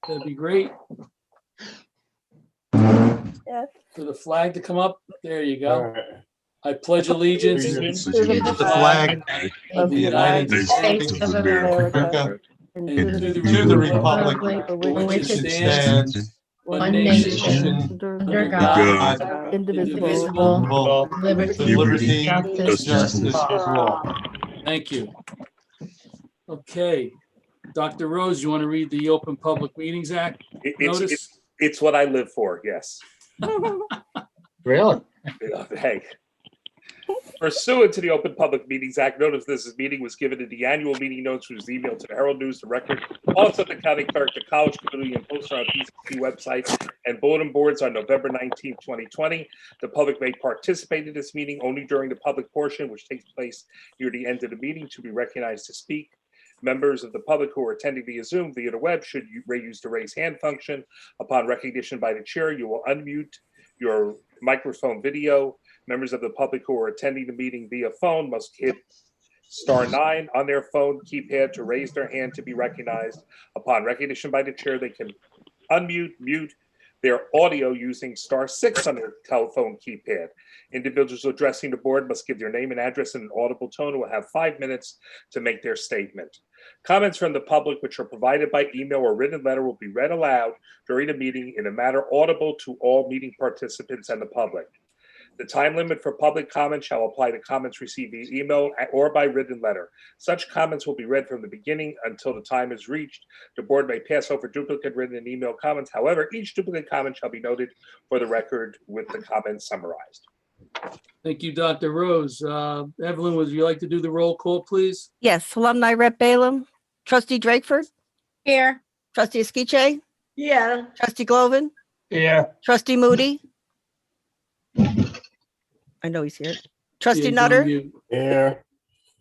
That'd be great. Yes. For the flag to come up. There you All go. right. I pledge allegiance To to the the flag of the United States of America and to the republic for for which it stands, one nation, under God, God, indivisible, with Liberty, justice for all. Thank you. Okay. Dr. Rose, you want to read the Open Public Meetings Act notice? It's what I live for, yes. Really? Hey. Pursuant to the Open Public Meetings Act, notice this meeting was given in the annual meeting notes, which was emailed to the Herald News, the Record, also the county clerk, the college community, and posted on PCCC website and bulletin boards on November 19, 2020. The public may participate in this meeting only during the public portion, which takes place near the end of the meeting, to be recognized to speak. Members of the public who are attending via Zoom, via the web, should use the raise hand function. Upon recognition by the chair, you will unmute your microphone video. Members of the public who are attending the meeting via phone must hit *9 on their phone keypad to raise their hand to be recognized. Upon recognition by the chair, they can mute their audio using *6 on their telephone keypad. Individuals addressing the board must give their name and address in an audible tone and will have 5 minutes to make their statement. Comments from the public, which are provided by email or written letter, will be read aloud during the meeting in a manner audible to all meeting participants and the public. The time limit for public comment shall apply to comments received via email or by written letter. Such comments will be read from the beginning until the time is reached. The board may pass over duplicate written and email comments. However, each duplicate comment shall be noted for the record with the comments summarized. Thank you, Dr. Rose. Evelyn, would you like to do the roll call, please? Yes, alumni rep Balaam, trustee Drakeford, Here. trustee Esquiche, Yeah. trustee Glovin, Yeah. trustee Moody. I know he's here. Trustee Yeah, Nutter, you- Here.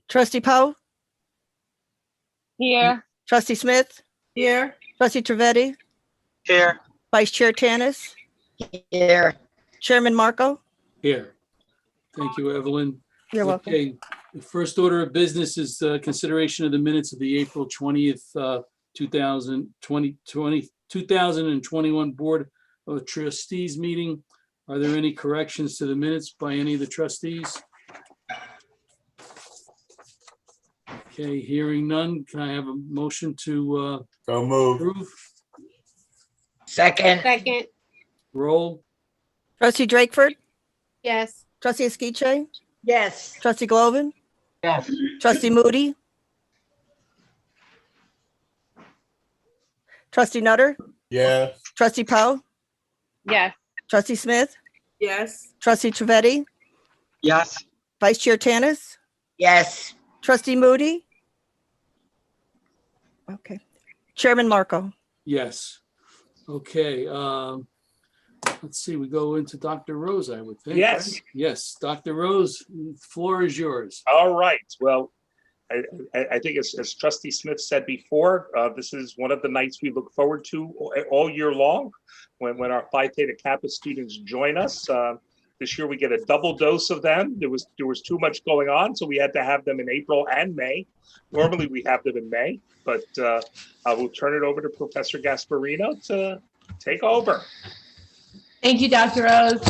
trustee Poe, Here. trustee Smith, Here. trustee Trivedi, Here. vice chair Tanis, Here. chairman Marco. Here. Thank you, Evelyn. You're welcome. Okay, the first order of business is consideration of the minutes of the April 20th, 2021 Board of Trustees meeting. Are there any corrections to the minutes by any of the trustees? Okay, hearing none, can I have a motion to So move. approve? Second. Roll? Trustee Drakeford, Yes. trustee Esquiche, Yes. trustee Glovin, Yes. trustee Moody, trustee Nutter, Yes. trustee Poe, Yes. trustee Smith, Yes. trustee Trivedi, Yes. vice chair Tanis, Yes. trustee Moody. Okay, chairman Marco. Yes. Okay, let's see, we go into Dr. Rose, I would think. Yes. right? Yes, Dr. Rose, the floor is yours. All right. Well, I think as Trustee Smith said before, this is one of the nights we look forward to all year long when our Phi Theta Kappa students join us. This year we get a double dose of them. There was too much going on, so we had to have them in April and May. Normally we have them in May, but I will turn it over to Professor Gasparino to take over. Thank you, Dr. Rose,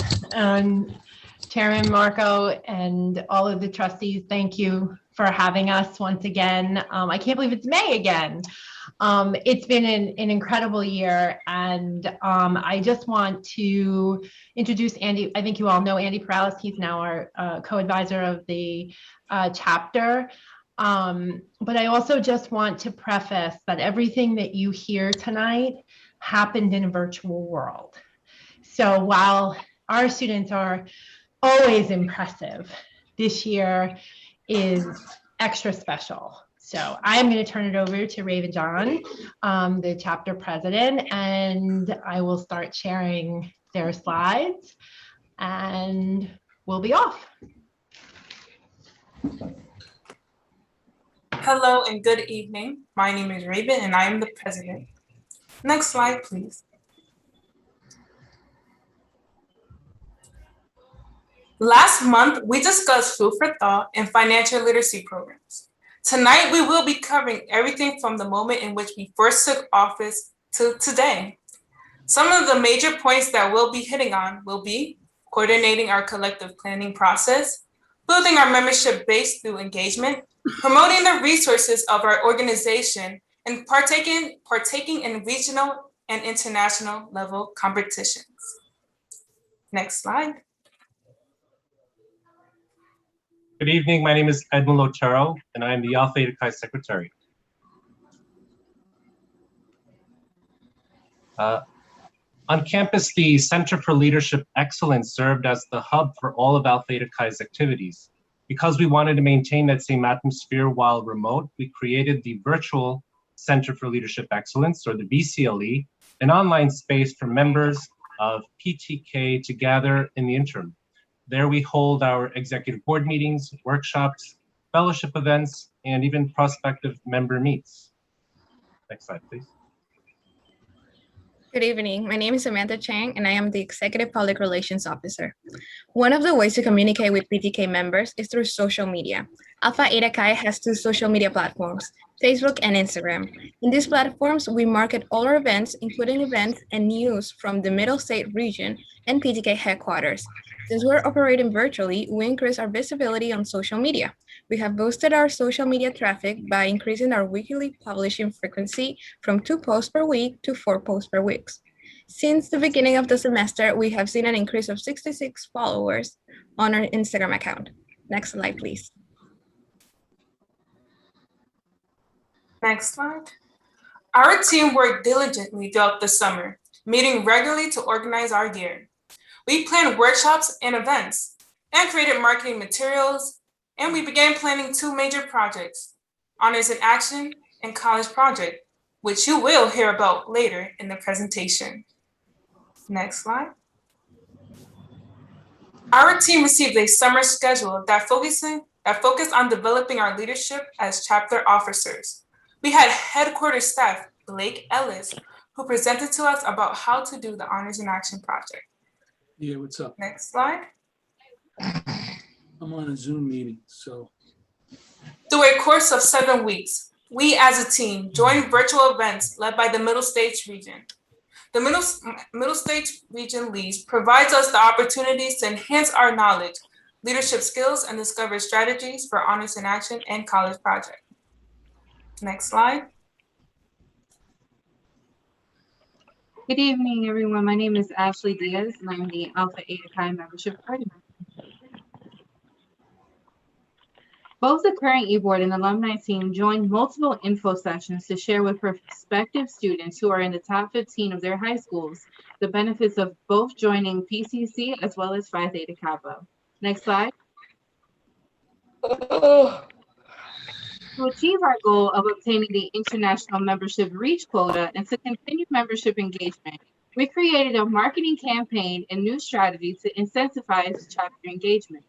Chairman Marco, and all of the trustees. Thank you for having us once again. I can't believe it's May again. It's been an incredible year, and I just want to introduce Andy. I think you all know Andy Perales. He's now our co-advisor of the chapter. But I also just want to preface that everything that you hear tonight happened in a virtual world. So while our students are always impressive, this year is extra special. So I'm going to turn it over to Raven John, the chapter president, and I will start sharing their slides and we'll be off. Hello and good evening. My name is Raven and I am the president. Next slide, please. Last month, we discussed food for thought and financial literacy programs. Tonight, we will be covering everything from the moment in which we first took office to today. Some of the major points that we'll be hitting on will be coordinating our collective planning process, building our membership base through engagement, promoting the resources of our organization, and partaking in regional and international level competitions. Next slide. Good evening. My name is Edmund Lotero, and I am the Alpha Eta Chi Secretary. On campus, the Center for Leadership Excellence served as the hub for all of Alpha Eta Chi's activities. Because we wanted to maintain that same atmosphere while remote, we created the Virtual Center for Leadership Excellence, or the VCLE, an online space for members of PTK to gather in the interim. There we hold our executive board meetings, workshops, fellowship events, and even prospective member meets. Next slide, please. Good evening. My name is Samantha Chang, and I am the Executive Public Relations Officer. One of the ways to communicate with PTK members is through social media. Alpha Eta Chi has 2 social media platforms, Facebook and Instagram. In these platforms, we market all our events, including events and news from the Middle State region and PTK headquarters. Since we're operating virtually, we increase our visibility on social media. We have boosted our social media traffic by increasing our weekly publishing frequency from 2 posts per week to 4 posts per week. Since the beginning of the semester, we have seen an increase of 66 followers on our Instagram account. Next slide, please. Next slide. Our team worked diligently throughout the summer, meeting regularly to organize our year. We planned workshops and events and created marketing materials, and we began planning 2 major projects, Honors in Action and College Project, which you will hear about later in the presentation. Next slide. Our team received a summer schedule that focused on developing our leadership as chapter officers. We had headquarters staff, Blake Ellis, who presented to us about how to do the Honors in Action project. Yeah, what's up? Next slide. I'm on a Zoom meeting, so. Through a course of 7 weeks, we as a team joined virtual events led by the Middle States region. The Middle States region leads provides us the opportunities to enhance our knowledge, leadership skills, and discover strategies for Honors in Action and College Project. Next slide. Good evening, everyone. My name is Ashley Diaz, and I'm the Alpha Eta Chi membership party member. Both the current e-board and alumni team joined multiple info sessions to share with prospective students who are in the top 15 of their high schools the benefits of both joining PCC as well as Phi Theta Kappa. Next slide. To achieve our goal of obtaining the international membership reach quota and to continue membership engagement, we created a marketing campaign and new strategy to incentivize chapter engagement.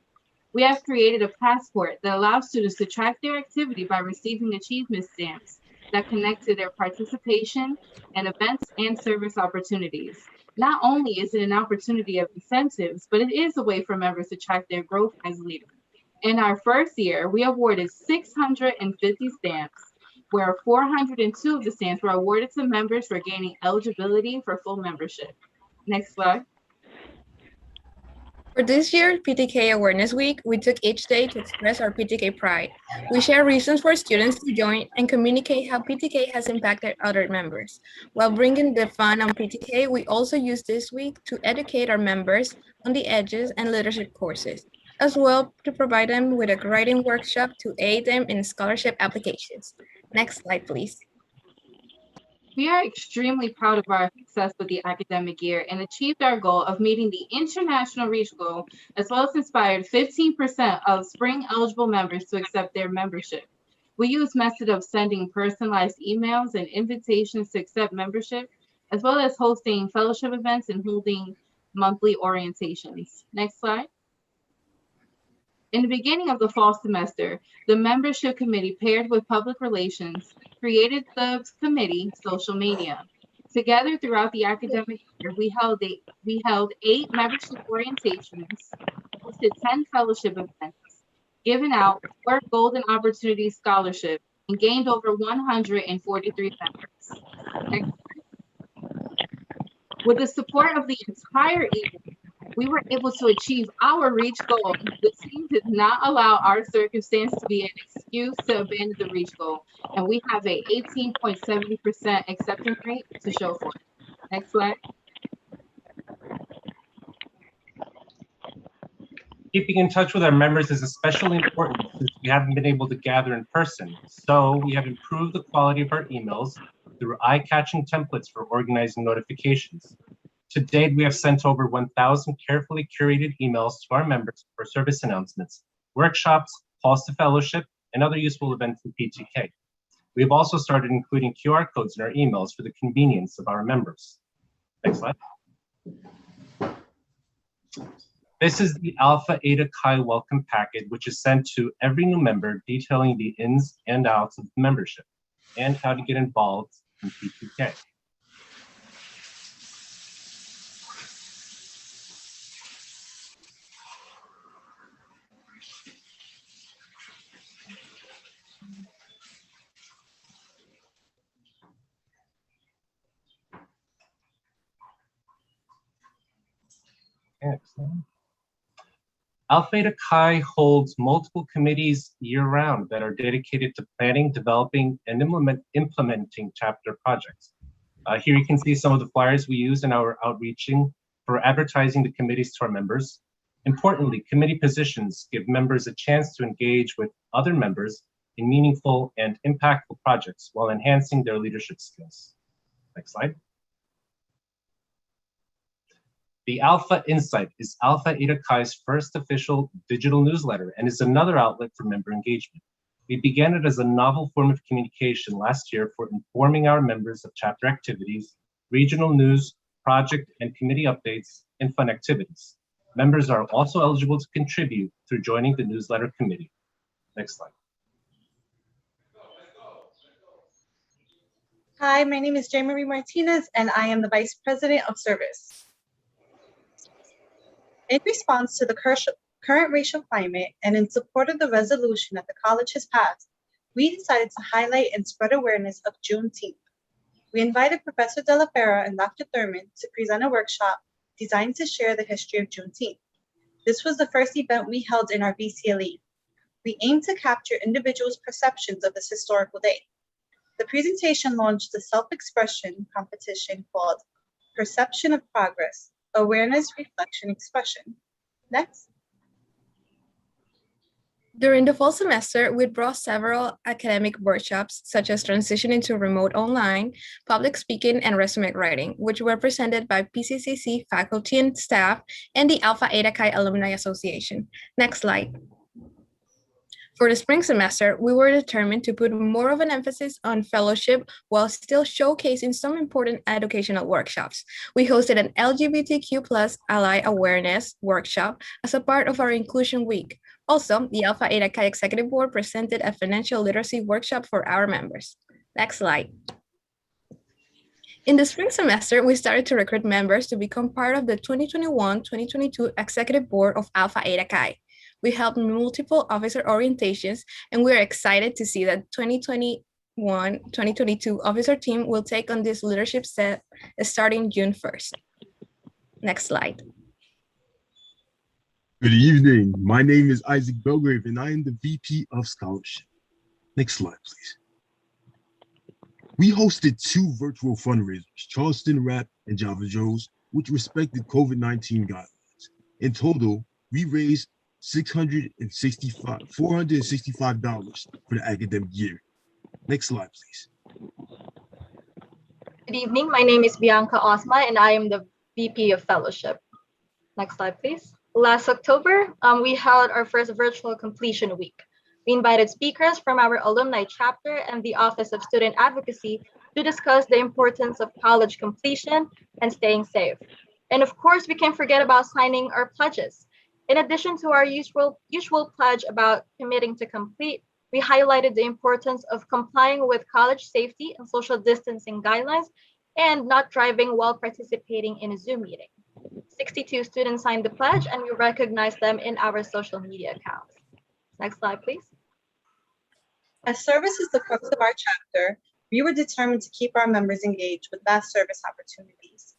We have created a passport that allows students to track their activity by receiving achievement stamps that connect to their participation in events and service opportunities. Not only is it an opportunity of incentives, but it is a way for members to track their growth as leaders. In our first year, we awarded 650 stamps, where 402 of the stamps were awarded to members for gaining eligibility for full membership. Next slide. For this year's PTK Awareness Week, we took each day to express our PTK pride. We share reasons for students to join and communicate how PTK has impacted other members. While bringing the fun on PTK, we also use this week to educate our members on the edges and leadership courses, as well to provide them with a writing workshop to aid them in scholarship applications. Next slide, please. We are extremely proud of our success with the academic year and achieved our goal of meeting the international reach goal, as well as inspired 15% of spring eligible members to accept their membership. We use method of sending personalized emails and invitations to accept membership, as well as hosting fellowship events and holding monthly orientations. Next slide. In the beginning of the fall semester, the membership committee paired with public relations created the committee social media. Together throughout the academic year, we held 8 membership orientations, hosted 10 fellowship events, given out 4 Golden Opportunity Scholarships, and gained over 143 members. Next. With the support of the entire evening, we were able to achieve our reach goal. The team did not allow our circumstance to be an excuse to abandon the reach goal, and we have a 18.70% acceptance rate to show for it. Next slide. Keeping in touch with our members is especially important since we haven't been able to gather in person. So we have improved the quality of our emails through eye-catching templates for organizing notifications. To date, we have sent over 1,000 carefully curated emails to our members for service announcements, workshops, calls to fellowship, and other useful events in PTK. We have also started including QR codes in our emails for the convenience of our members. Next slide. This is the Alpha Eta Chi welcome packet, which is sent to every new member detailing the ins and outs of the membership and how to get involved in PTK. Excellent. Alpha Eta Chi holds multiple committees year-round that are dedicated to planning, developing, and implementing chapter projects. Here you can see some of the flyers we use in our outreaching for advertising the committees to our members. Importantly, committee positions give members a chance to engage with other members in meaningful and impactful projects while enhancing their leadership skills. Next slide. The Alpha Insight is Alpha Eta Chi's first official digital newsletter and is another outlet for member engagement. We began it as a novel form of communication last year for informing our members of chapter activities, regional news, project and committee updates, and fun activities. Members are also eligible to contribute through joining the newsletter committee. Next slide. Hi, my name is J. Marie Martinez, and I am the Vice President of Service. In response to the current racial climate and in support of the resolution that the college has passed, we decided to highlight and spread awareness of Juneteenth. We invited Professor De La Fera and Dr. Thurman to present a workshop designed to share the history of Juneteenth. This was the first event we held in our VCLE. We aimed to capture individuals' perceptions of this historical day. The presentation launched a self-expression competition called Perception of Progress, Awareness, Reflection, Expression. Next. During the fall semester, we brought several academic workshops, such as transitioning to remote online, public speaking, and resume writing, which were presented by PCCC faculty and staff and the Alpha Eta Chi Alumni Association. Next slide. For the spring semester, we were determined to put more of an emphasis on fellowship while still showcasing some important educational workshops. We hosted an LGBTQ+ ally awareness workshop as a part of our Inclusion Week. Also, the Alpha Eta Chi Executive Board presented a financial literacy workshop for our members. Next slide. In the spring semester, we started to recruit members to become part of the 2021-2022 Executive Board of Alpha Eta Chi. We held multiple officer orientations, and we're excited to see that 2021-2022 officer team will take on this leadership step starting June 1st. Next slide. Good evening. My name is Isaac Belgrave, and I am the VP of Scholarship. Next slide, please. We hosted 2 virtual fundraisers, Charleston Rap and Java Joe's, which respected COVID-19 guidelines. In total, we raised $465 for the academic year. Next slide, please. Good evening. My name is Bianca Osma, and I am the VP of Fellowship. Next slide, please. Last October, we held our first virtual completion week. We invited speakers from our alumni chapter and the Office of Student Advocacy to discuss the importance of college completion and staying safe. And of course, we can't forget about signing our pledges. In addition to our usual pledge about committing to complete, we highlighted the importance of complying with college safety and social distancing guidelines and not driving while participating in a Zoom meeting. 62 students signed the pledge, and we recognized them in our social media accounts. Next slide, please. As service is the crux of our chapter, we were determined to keep our members engaged with vast service opportunities.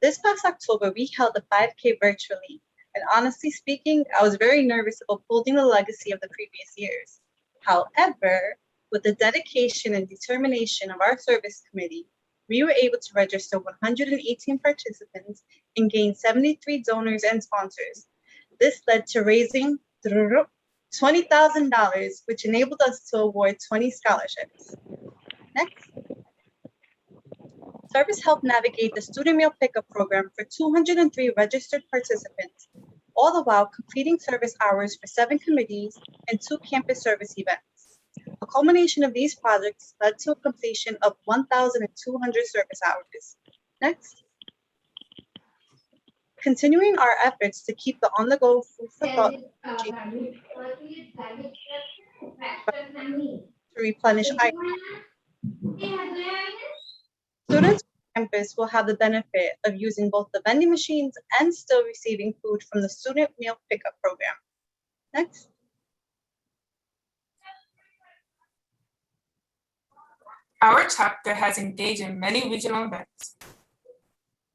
This past October, we held the 5K virtually, and honestly speaking, I was very nervous about upholding the legacy of the previous years. However, with the dedication and determination of our service committee, we were able to register 118 participants and gain 73 donors and sponsors. This led to raising $20,000, which enabled us to award 20 scholarships. Next. Service helped navigate the student meal pickup program for 203 registered participants, all the while completing service hours for 7 committees and 2 campus service events. A culmination of these projects led to a completion of 1,200 service hours. Next. Continuing our efforts to keep the on-the-go food for thought to replenish items. Students on campus will have the benefit of using both the vending machines and still receiving food from the student meal pickup program. Next. Our chapter has engaged in many regional events.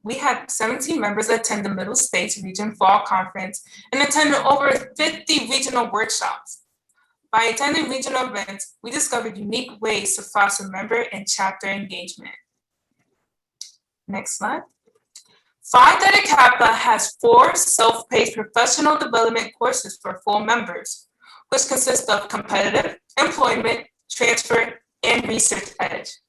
We had 17 members attend the Middle States Region Fall Conference and attended over 50 regional workshops. By attending regional events, we discovered unique ways to foster member and chapter engagement. Next slide. Phi Theta Kappa has 4 self-paced professional development courses for full members, which consist of competitive, employment, transfer, and research edge.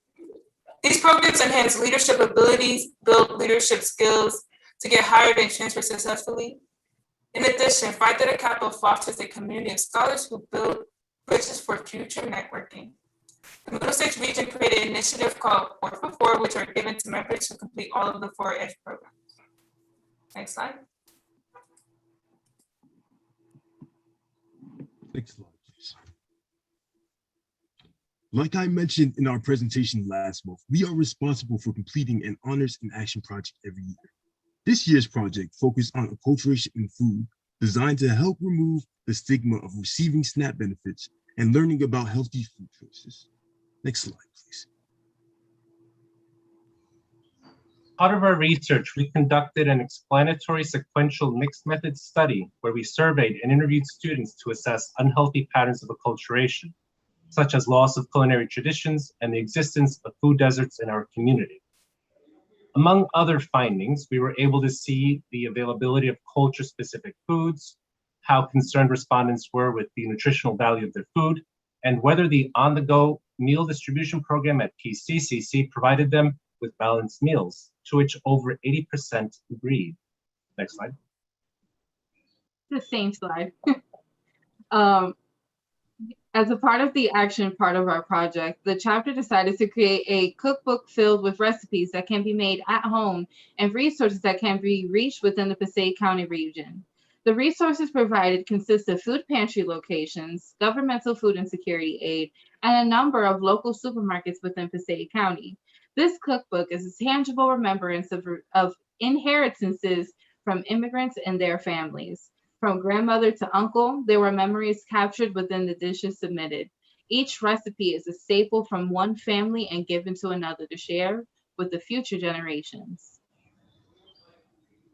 These programs enhance leadership abilities, build leadership skills to get hired and transfer successfully. In addition, Phi Theta Kappa fosters a community of scholars who build bridges for future networking. The Middle States region created an initiative called 4 for 4, which are given to members to complete all of the 4 edge programs. Next slide. Next slide, please. Like I mentioned in our presentation last month, we are responsible for completing an honors in action project every year. This year's project focused on acculturation in food, designed to help remove the stigma of receiving SNAP benefits and learning about healthy food choices. Next slide, please. Part of our research, we conducted an explanatory sequential mixed method study where we surveyed and interviewed students to assess unhealthy patterns of acculturation, such as loss of culinary traditions and the existence of food deserts in our community. Among other findings, we were able to see the availability of culture-specific foods, how concerned respondents were with the nutritional value of their food, and whether the on-the-go meal distribution program at PCCC provided them with balanced meals, to which over 80% agreed. Next slide. The same slide. As a part of the action part of our project, the chapter decided to create a cookbook filled with recipes that can be made at home and resources that can be reached within the Passaic County region. The resources provided consist of food pantry locations, governmental food insecurity aid, and a number of local supermarkets within Passaic County. This cookbook is a tangible remembrance of inheritances from immigrants and their families. From grandmother to uncle, there were memories captured within the dishes submitted. Each recipe is a staple from one family and given to another to share with the future generations.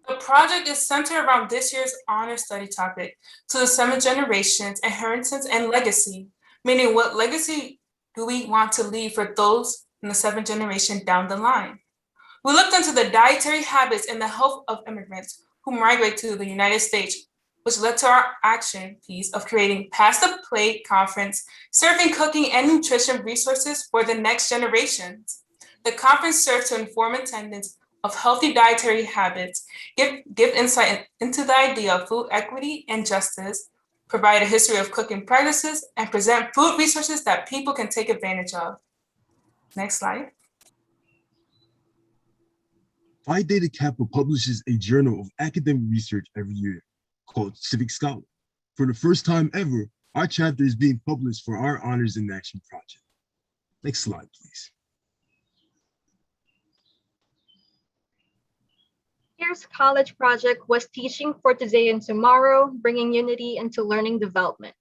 The project is centered around this year's honor study topic, to the 7 generations, inheritance and legacy, meaning what legacy do we want to leave for those in the 7th generation down the line. We looked into the dietary habits and the health of immigrants who migrate to the United States, which led to our action piece of creating Pass the Plate conference, serving cooking and nutrition resources for the next generations. The conference served to inform attendance of healthy dietary habits, give insight into the idea of food equity and justice, provide a history of cooking practices, and present food resources that people can take advantage of. Next slide. Phi Theta Kappa publishes a journal of academic research every year called Civic Scholar. For the first time ever, our chapter is being published for our Honors in Action project. Next slide, please. Here's College Project was teaching for today and tomorrow, bringing unity into learning development.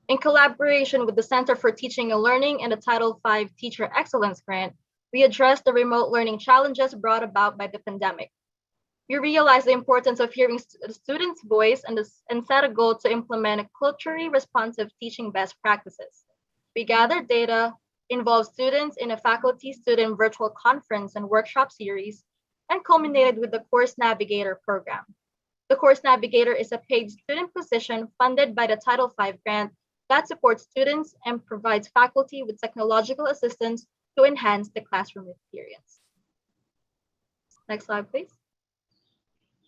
In collaboration with the Center for Teaching and Learning and the Title V Teacher Excellence Grant, we addressed the remote learning challenges brought about by the pandemic. We realized the importance of hearing the students' voice and set a goal to implement culturally responsive teaching best practices. We gathered data, involved students in a faculty-student virtual conference and workshop series, and culminated with the Course Navigator program. The Course Navigator is a paid student position funded by the Title V grant that supports students and provides faculty with technological assistance to enhance the classroom experience. Next slide, please.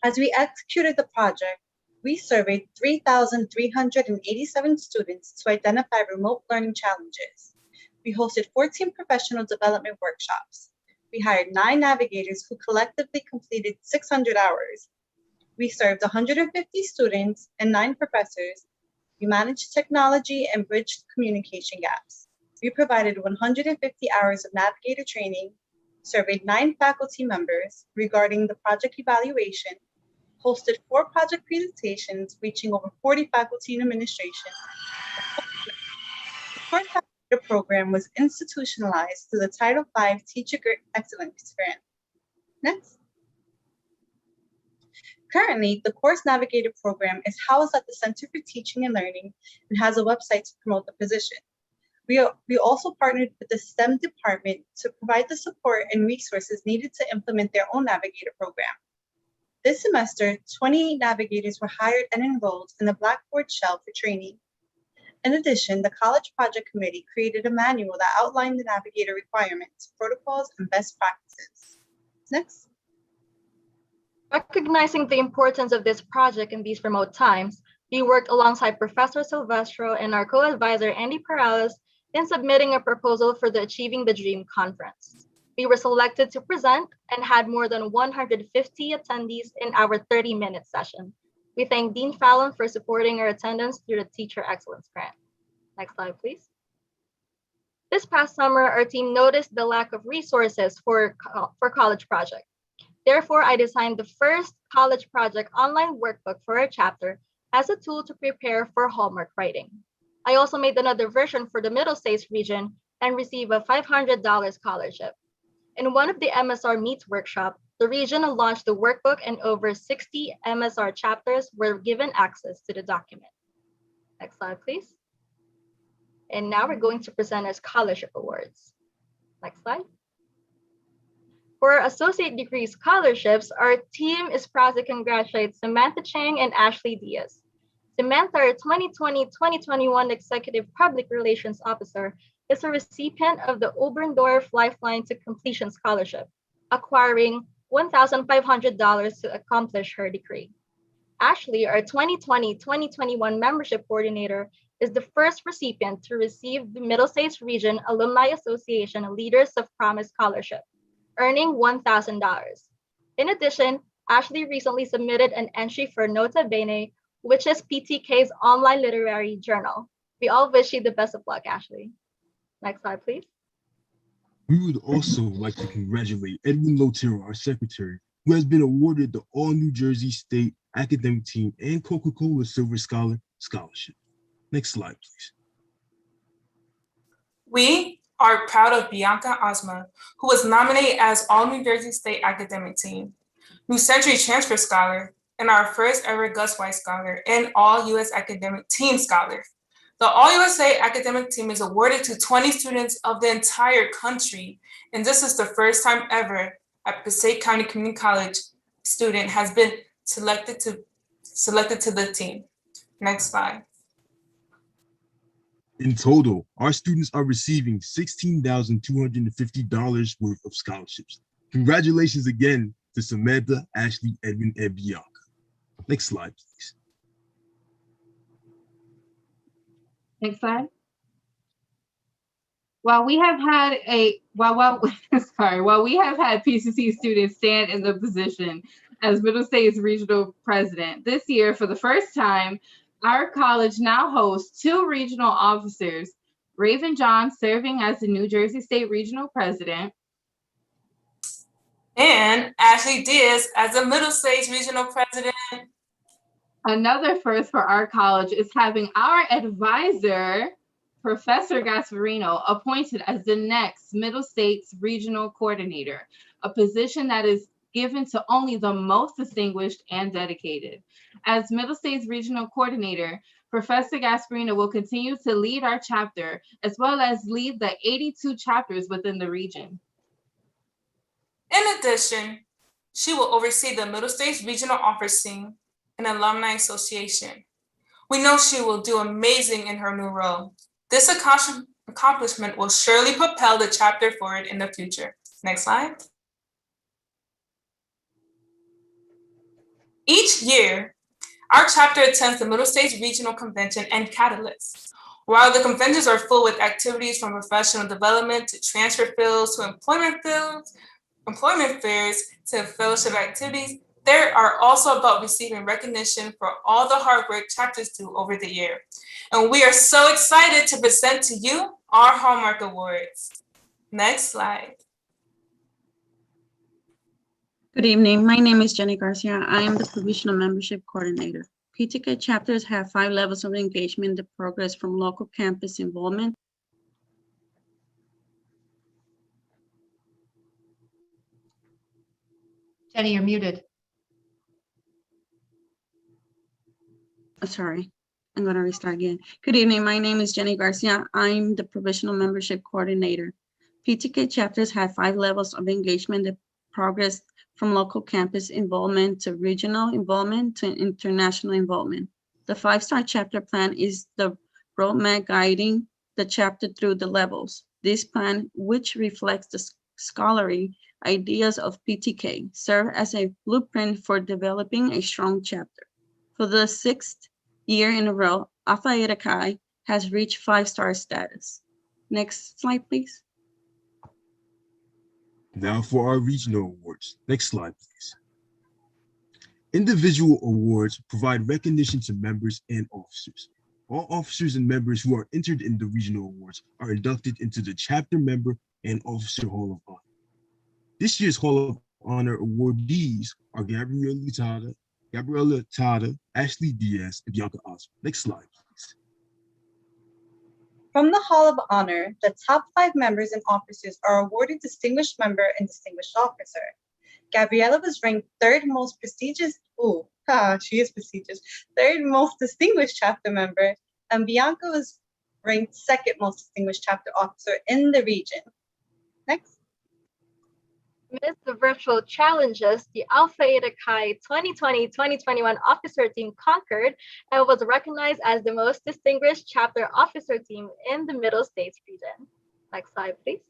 As we executed the project, we surveyed 3,387 students to identify remote learning challenges. We hosted 14 professional development workshops. We hired 9 navigators who collectively completed 600 hours. We served 150 students and 9 professors. We managed technology and bridged communication gaps. We provided 150 hours of navigator training, surveyed 9 faculty members regarding the project evaluation, hosted 4 project presentations reaching over 40 faculty and administration. The Course Navigator program was institutionalized through the Title V Teacher Excellence Grant. Next. Currently, the Course Navigator program is housed at the Center for Teaching and Learning and has a website to promote the position. We also partnered with the STEM department to provide the support and resources needed to implement their own Navigator program. This semester, 28 navigators were hired and enrolled in the Blackboard Shell for training. In addition, the College Project Committee created a manual that outlined the navigator requirements, protocols, and best practices. Next. Recognizing the importance of this project in these remote times, we worked alongside Professor Silvestro and our co-advisor Andy Perales in submitting a proposal for the Achieving the Dream conference. We were selected to present and had more than 150 attendees in our 30-minute session. We thank Dean Fallon for supporting our attendance through the Teacher Excellence Grant. Next slide, please. This past summer, our team noticed the lack of resources for college projects. Therefore, I designed the first college project online workbook for our chapter as a tool to prepare for Hallmark writing. I also made another version for the Middle States region and received a $500 scholarship. In one of the MSR Meets workshop, the region launched the workbook and over 60 MSR chapters were given access to the document. Next slide, please. And now we're going to present our scholarship awards. Next slide. For associate degree scholarships, our team is proud to congratulate Samantha Chang and Ashley Diaz. Samantha, our 2020-2021 Executive Public Relations Officer, is a recipient of the Oberndorf Lifeline to Completion Scholarship, acquiring $1,500 to accomplish her degree. Ashley, our 2020-2021 Membership Coordinator, is the first recipient to receive the Middle States Region Alumni Association Leaders of Promise Scholarship, earning $1,000. In addition, Ashley recently submitted an entry for Nota Bene, which is PTK's online literary journal. We all wish you the best of luck, Ashley. Next slide, please. We would also like to congratulate Edwin Lotero, our secretary, who has been awarded the All New Jersey State Academic Team and Coca-Cola Silver Scholar Scholarship. Next slide, please. We are proud of Bianca Ozma, who was nominated as All New Jersey State Academic Team, New Century Transfer Scholar, and our first ever Gus White Scholar and All U.S. Academic Team Scholar. The All USA Academic Team is awarded to 20 students of the entire country, and this is the first time ever a Passaic County Community College student has been selected to the team. Next slide. In total, our students are receiving $16,250 worth of scholarships. Congratulations again to Samantha, Ashley, Edwin, and Bianca. Next slide, please. Next slide. While we have had PCC students stand in the position as Middle States Regional President, this year, for the first time, our college now hosts 2 regional officers, Raven John serving as the New Jersey State Regional President, and Ashley Diaz as the Middle States Regional President. Another first for our college is having our advisor, Professor Gasparino, appointed as the next Middle States Regional Coordinator, a position that is given to only the most distinguished and dedicated. As Middle States Regional Coordinator, Professor Gasparino will continue to lead our chapter, as well as lead the 82 chapters within the region. In addition, she will oversee the Middle States Regional Officing and Alumni Association. We know she will do amazing in her new role. This accomplishment will surely propel the chapter forward in the future. Next slide. Each year, our chapter attends the Middle States Regional Convention and Catalyst. While the conventions are full with activities from professional development to transfer fields to employment fairs to fellowship activities, they are also about receiving recognition for all the hard work chapters do over the year. And we are so excited to present to you our Hallmark Awards. Next slide. Good evening. My name is Jenny Garcia. I am the Provisional Membership Coordinator. PTK chapters have 5 levels of engagement that progress from local campus involvement. Jenny, you're muted. Sorry, I'm going to restart again. Good evening. My name is Jenny Garcia. I'm the Provisional Membership Coordinator. PTK chapters have 5 levels of engagement that progress from local campus involvement to regional involvement to international involvement. The 5-star chapter plan is the roadmap guiding the chapter through the levels. This plan, which reflects the scholarly ideas of PTK, serve as a blueprint for developing a strong chapter. For the 6th year in a row, Alpha Eta Chi has reached 5-star status. Next slide, please. Now for our regional awards. Next slide, please. Individual awards provide recognition to members and officers. All officers and members who are entered in the regional awards are inducted into the chapter member and officer Hall of Honor. This year's Hall of Honor awardees are Gabriela Tada, Ashley Diaz, and Bianca Osmond. Next slide, please. From the Hall of Honor, the top 5 members and officers are awarded Distinguished Member and Distinguished Officer. Gabriela was ranked 3rd most prestigious, she is prestigious, 3rd most distinguished chapter member, and Bianca was ranked 2nd most distinguished chapter officer in the region. Next. Amidst the virtual challenges, the Alpha Eta Chi 2020-2021 officer team conquered and was recognized as the most distinguished chapter officer team in the Middle States region. Next slide, please.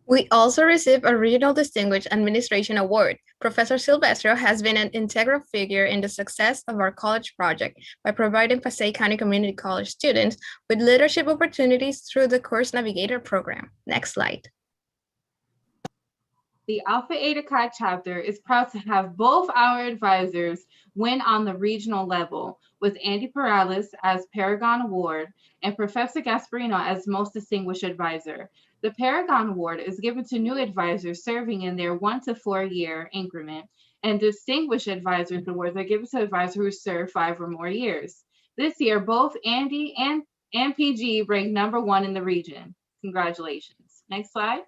We also received a Regional Distinguished Administration Award. Professor Silvestro has been an integral figure in the success of our college project by providing Passaic County Community College students with leadership opportunities through the Course Navigator program. Next slide. The Alpha Eta Chi chapter is proud to have both our advisors win on the regional level, with Andy Perales as Paragon Award and Professor Gasparino as Most Distinguished Advisor. The Paragon Award is given to new advisors serving in their 1 to 4 year increment, and Distinguished Advisors Awards are given to advisors who serve 5 or more years. This year, both Andy and PG ranked #1 in the region. Congratulations. Next slide.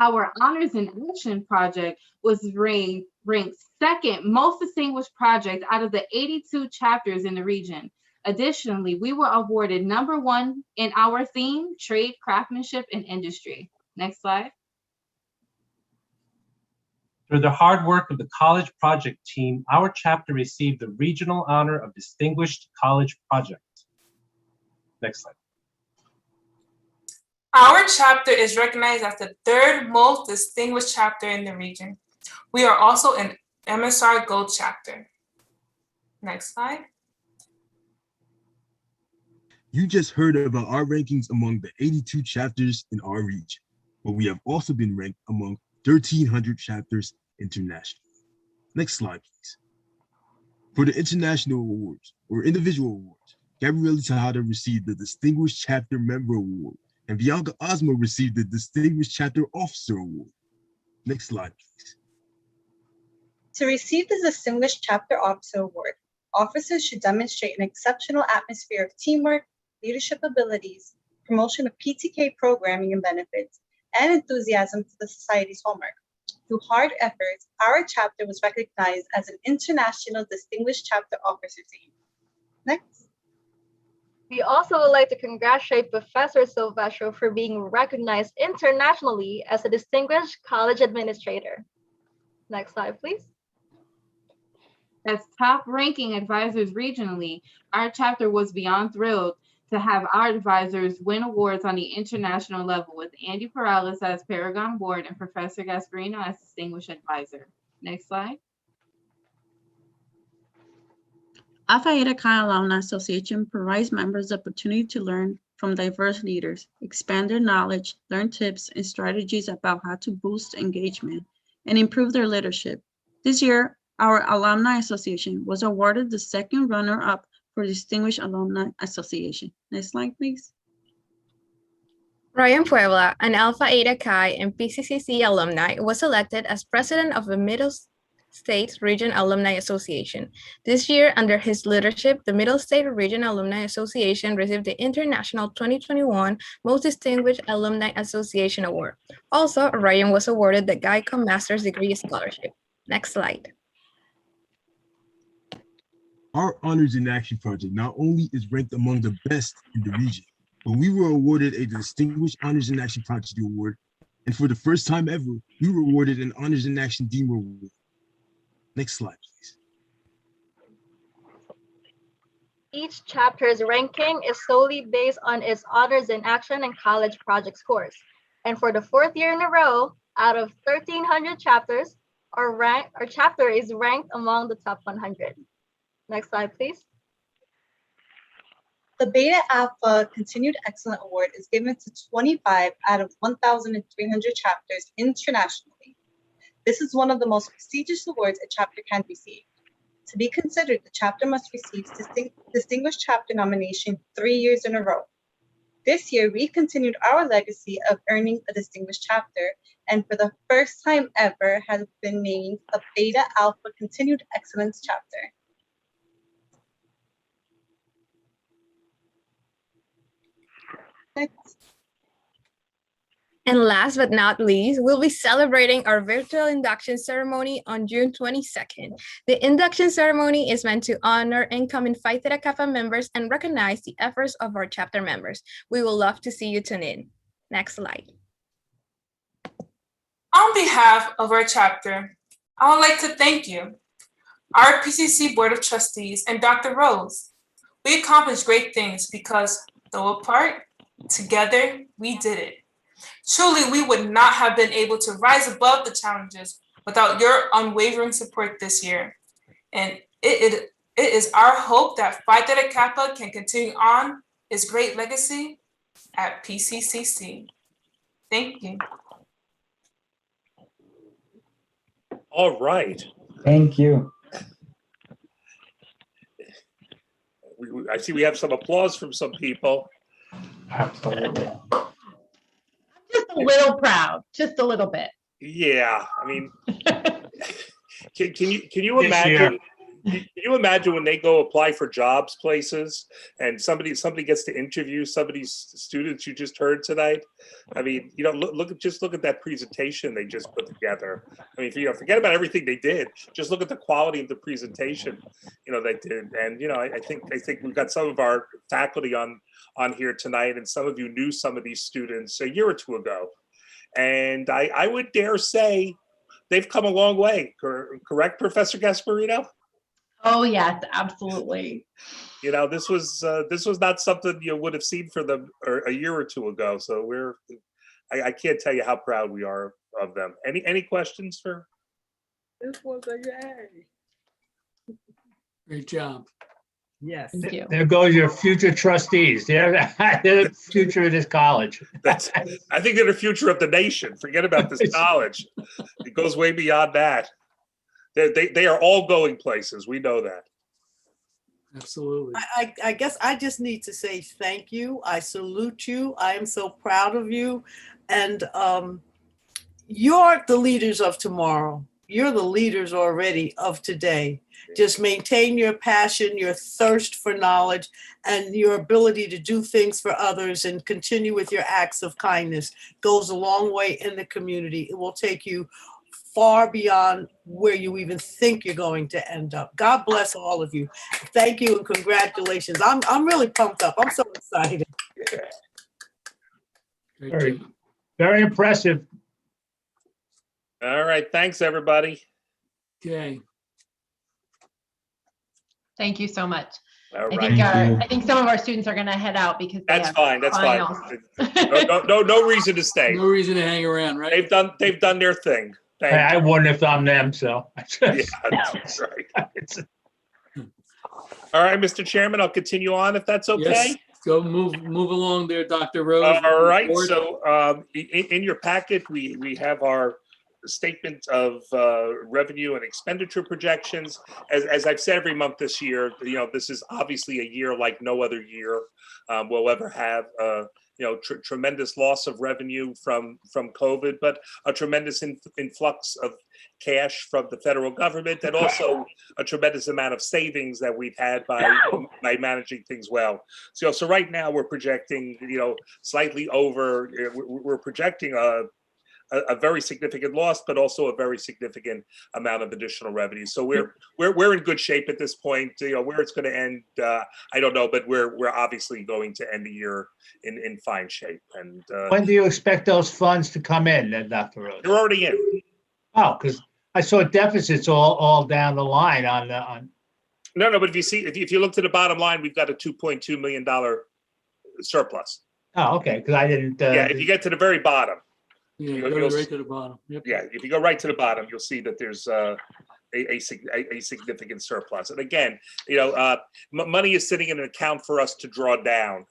Our Honors in Action project was ranked 2nd most distinguished project out of the 82 chapters in the region. Additionally, we were awarded #1 in our theme, Trade, Craftsmanship, and Industry. Next slide. Through the hard work of the college project team, our chapter received the regional honor of Distinguished College Project. Next slide. Our chapter is recognized as the 3rd most distinguished chapter in the region. We are also an MSR Gold chapter. Next slide. You just heard about our rankings among the 82 chapters in our region, but we have also been ranked among 1,300 chapters internationally. Next slide, please. For the international awards or individual awards, Gabriela Tejada received the Distinguished Chapter Member Award, and Bianca Osmo received the Distinguished Chapter Officer Award. Next slide, please. To receive the Distinguished Chapter Officer Award, officers should demonstrate an exceptional atmosphere of teamwork, leadership abilities, promotion of PTK programming and benefits, and enthusiasm for the Society's hallmark. Through hard efforts, our chapter was recognized as an International Distinguished Chapter Officer Team. Next. We also would like to congratulate Professor Silvestro for being recognized internationally as a distinguished college administrator. Next slide, please. As top-ranking advisors regionally, our chapter was beyond thrilled to have our advisors win awards on the international level, with Andy Perales as Paragon Board and Professor Gasparino as Distinguished Advisor. Next slide. Alpha Eta Chi Alumni Association provides members the opportunity to learn from diverse leaders, expand their knowledge, learn tips and strategies about how to boost engagement and improve their leadership. This year, our Alumni Association was awarded the second runner-up for Distinguished Alumni Association. Next slide, please. Ryan Puebla, an Alpha Eta Chi and PCCC alumni, was elected as president of the Middle States Region Alumni Association. This year, under his leadership, the Middle State Region Alumni Association received the International 2021 Most Distinguished Alumni Association Award. Also, Ryan was awarded the GEICO Master's Degree Scholarship. Next slide. Our Honors in Action project not only is ranked among the best in the region, but we were awarded a Distinguished Honors in Action Project Award. And for the first time ever, we were awarded an Honors in Action Dean Award. Next slide, please. Each chapter's ranking is solely based on its Honors in Action and College Project scores. And for the fourth year in a row, out of 1,300 chapters, our chapter is ranked among the top 100. Next slide, please. The Beta Alpha Continued Excellent Award is given to 25 out of 1,300 chapters internationally. This is one of the most prestigious awards a chapter can receive. To be considered, the chapter must receive Distinguished Chapter nomination 3 years in a row. This year, we continued our legacy of earning a Distinguished Chapter, and for the first time ever has been named a Beta Alpha Continued Excellence Chapter. Next. And last but not least, we'll be celebrating our virtual induction ceremony on June 22nd. The induction ceremony is meant to honor incoming Phi Theta Kappa members and recognize the efforts of our chapter members. We will love to see you tune in. Next slide. On behalf of our chapter, I would like to thank you, our PCC Board of Trustees, and Dr. Rose. We accomplished great things because, though apart, together we did it. Truly, we would not have been able to rise above the challenges without your unwavering support this year. And it is our hope that Phi Theta Kappa can continue on its great legacy at PCCC. Thank you. All right. Thank you. I see we have some applause from some people. Absolutely. Just a little proud, just a little bit. Yeah, I mean, can you This imagine? year. Can you imagine when they go apply for jobs places and somebody gets to interview some of these students you just heard tonight? I mean, you know, look at that presentation they just put together. I mean, forget about everything they did. Just look at the quality of the presentation, you know, they did. And you know, I think we've got some of our faculty on here tonight, and some of you knew some of these students a year or two ago, and I would dare say they've come a long way. Correct, Professor Gasparino? Oh, yes, absolutely. You know, this was not something you would have seen for them a year or two ago. So I can't tell you how proud we are of them. Any questions for? This was a yay. Great job. Yes. Thank you. There goes your future trustees. They're the future of this college. I think they're the future of the nation. Forget about this college. It goes way beyond that. They are all going places. We know that. Absolutely. I guess I just need to say thank you. I salute you. I am so proud of you. And you're the leaders of tomorrow. You're the leaders already of today. Just maintain your passion, your thirst for knowledge, and your ability to do things for others and continue with your acts of kindness. Goes a long way in the community. It will take you far beyond where you even think you're going to end up. God bless all of you. Thank you and congratulations. I'm really pumped up. I'm so excited. Very, very impressive. All right, thanks, everybody. Okay. Thank you so much. All I right. think I think some of our students are going to head out because they That's have fine. That's finals. fine. No reason to stay. No reason to hang around, right? They've done their thing. Hey, Thank I wouldn't if I'm them, so. Yeah, that's right. All right, Mr. Chairman, I'll continue on if that's okay. Yes, go move along there, Dr. Rose. All right, Report. so in your packet, we have our statement of revenue and expenditure projections. As I've said every month this year, this is obviously a year like no other year we'll ever have. Tremendous loss of revenue from COVID, but a tremendous influx of cash from the federal government, and also a tremendous amount of savings that we've had by managing things well. So right now we're projecting, slightly over. We're projecting a very significant loss, but also a very significant amount of additional revenue. So we're in good shape at this point. Where it's going to end, I don't know, but we're obviously going to end the year in fine shape. And When do you expect those funds to come in, then, Dr. Rose? they're already in. Oh, because I saw deficits all down the line on. No, but if you look to the bottom line, we've got a $2.2 million surplus. Oh, okay, because I didn't. Yeah, if you get to the very bottom. Yeah, go right to the bottom. Yep. Yeah, if you go right to the bottom, you'll see that there's a significant surplus. And again, money is sitting in an account for us to draw down.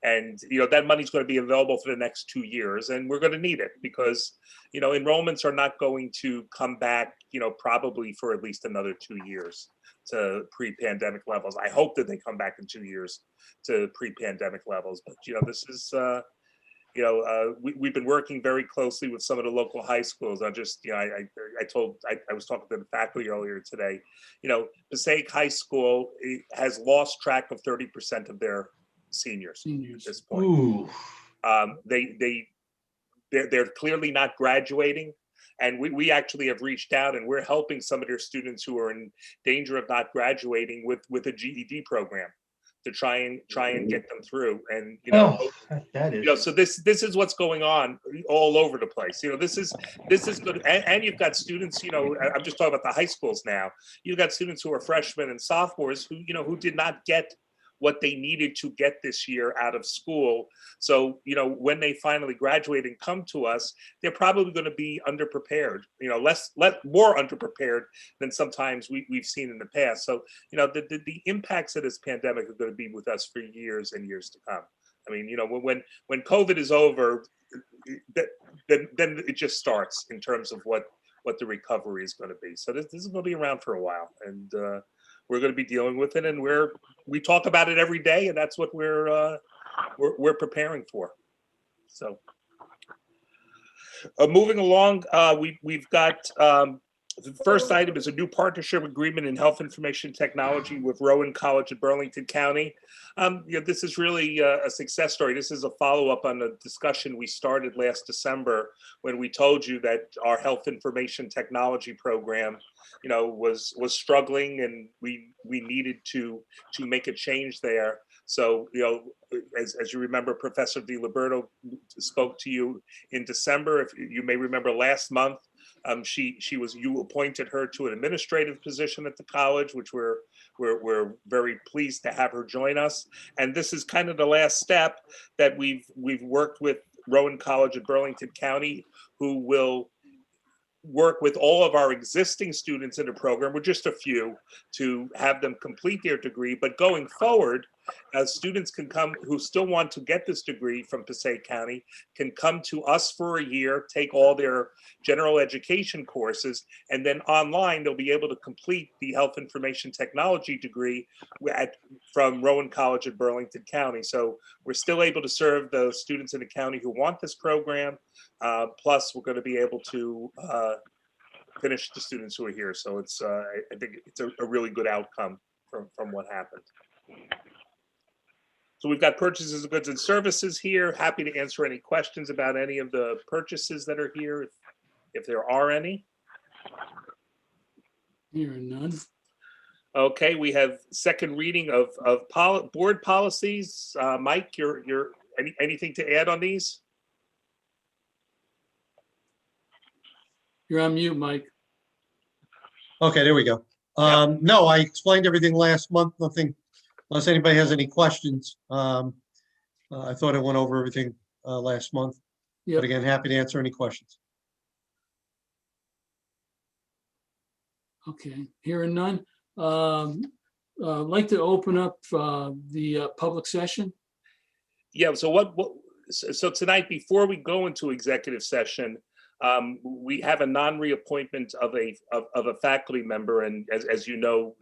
And that money's going to be available for the next 2 years, and we're going to need it because enrollments are not going to come back probably for at least another 2 years to pre-pandemic levels. I hope that they come back in 2 years to pre-pandemic levels, but this is we've been working very closely with some of the local high schools. I was talking to the faculty earlier today. Passaic High School has lost track of 30% of their seniors at this point. Ooh. They're clearly not graduating, and we actually have reached out and we're helping some of their students who are in danger of not graduating with a GED program to try and get them through. And that is. So this is what's going on all over the place. This is good. And you've got students, I'm just talking about the high schools now. You've got students who are freshmen and sophomores who did not get what they needed to get this year out of school. So, when they finally graduate and come to us, they're probably going to be underprepared, more underprepared than sometimes we've seen in the past. So, the impacts of this pandemic are going to be with us for years and years to come. I mean, when COVID is over, then it just starts in terms of what the recovery is going to be. So this is going to be around for a while, and we're going to be dealing with it, and we talk about it every day, and that's what we're preparing for. So moving along, we've got the first item is a new partnership agreement in health information technology with Rowan College in Burlington County. This is really a success story. This is a follow-up on a discussion we started last December when we told you that our health information technology program, was struggling, and we needed to make a change there. So, as you remember, Professor DiLiberto spoke to you in December. If you may remember last month, you appointed her to an administrative position at the college, which we're very pleased to have her join us. And this is kind of the last step that we've worked with Rowan College in Burlington County, who will work with all of our existing students in the program, with just a few, to have them complete their degree. But going forward, students can come who still want to get this degree from Passaic County can come to us for a year, take all their general education courses, and then online they'll be able to complete the health information technology degree from Rowan College in Burlington County. So we're still able to serve the students in the county who want this program. Plus, we're going to be able to finish the students who are here. So it's I think it's a really good outcome from what happened. So we've got purchases of goods and services here. Happy to answer any questions about any of the purchases that are here if there are any. Here are none. Okay, we have second reading of board policies. Mike, anything to add on these? You're on mute, Mike. Okay, there we go. No, I explained everything last month. Nothing, unless anybody has any questions. I thought I went over everything last month. Yep. But again, happy to answer any questions. Okay, here are none. I'd like to open up the public session. Yeah, so tonight, before we go into executive session, we have a non-reappointment of a faculty member, and as you know,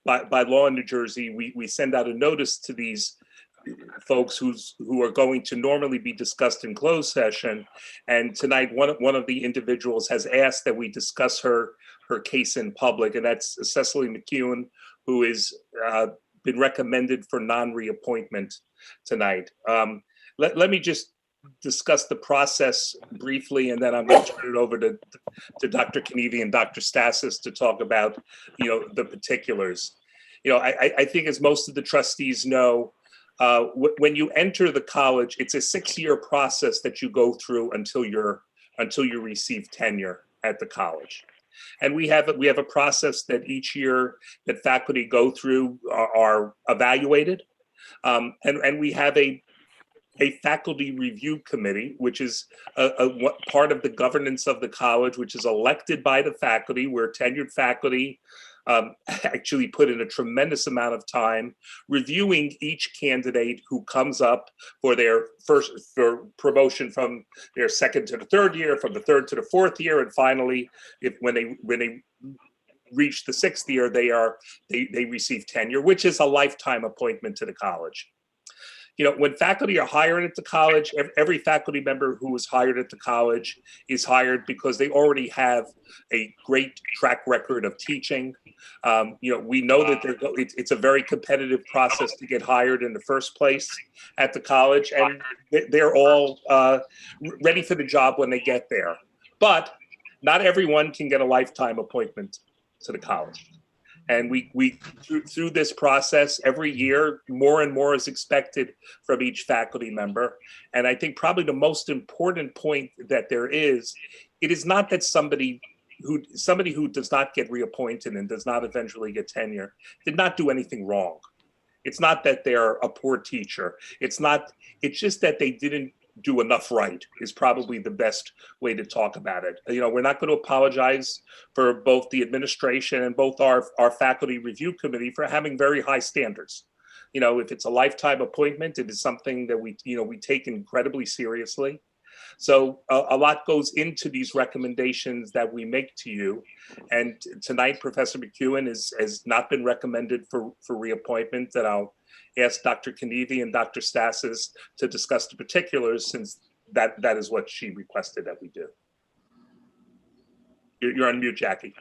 by law in New Jersey, we send out a notice to these folks who are going to normally be discussed in closed session. And tonight, one of the individuals has asked that we discuss her case in public, and that's Cecily McEwen, who is been recommended for non-reappointment tonight. Let me just discuss the process briefly, and then I'm going to turn it over to Dr. Kennedy and Dr. Stasis to talk about, the particulars. I think, as most of the trustees know, when you enter the college, it's a 6-year process that you go through until you receive tenure at the college. And we have a process that each year that faculty go through are evaluated, and we have a faculty review committee, which is what part of the governance of the college, which is elected by the faculty, where tenured faculty actually put in a tremendous amount of time reviewing each candidate who comes up for promotion from their second to the third year, from the third to the fourth year, and finally, when they reach the 6th year, they receive tenure, which is a lifetime appointment to the college. When faculty are hired at the college, every faculty member who is hired at the college is hired because they already have a great track record of teaching. We know that it's a very competitive process to get hired in the first place at the college, and they're all ready for the job when they get there. But not everyone can get a lifetime appointment to the college. And we through this process every year, more and more is expected from each faculty member. And I think probably the most important point that there is, it is not that somebody who does not get reappointed and does not eventually get tenure did not do anything wrong. It's not that they're a poor teacher. It's just that they didn't do enough right is probably the best way to talk about it. We're not going to apologize for both the administration and both our faculty review committee for having very high standards. If it's a lifetime appointment, it is something that we take incredibly seriously. So a lot goes into these recommendations that we make to you. And tonight, Professor McEwen has not been recommended for reappointment, and I'll ask Dr. Kennedy and Dr. Stasis to discuss the particulars, since that is what she requested that we do. You're on mute, Jackie.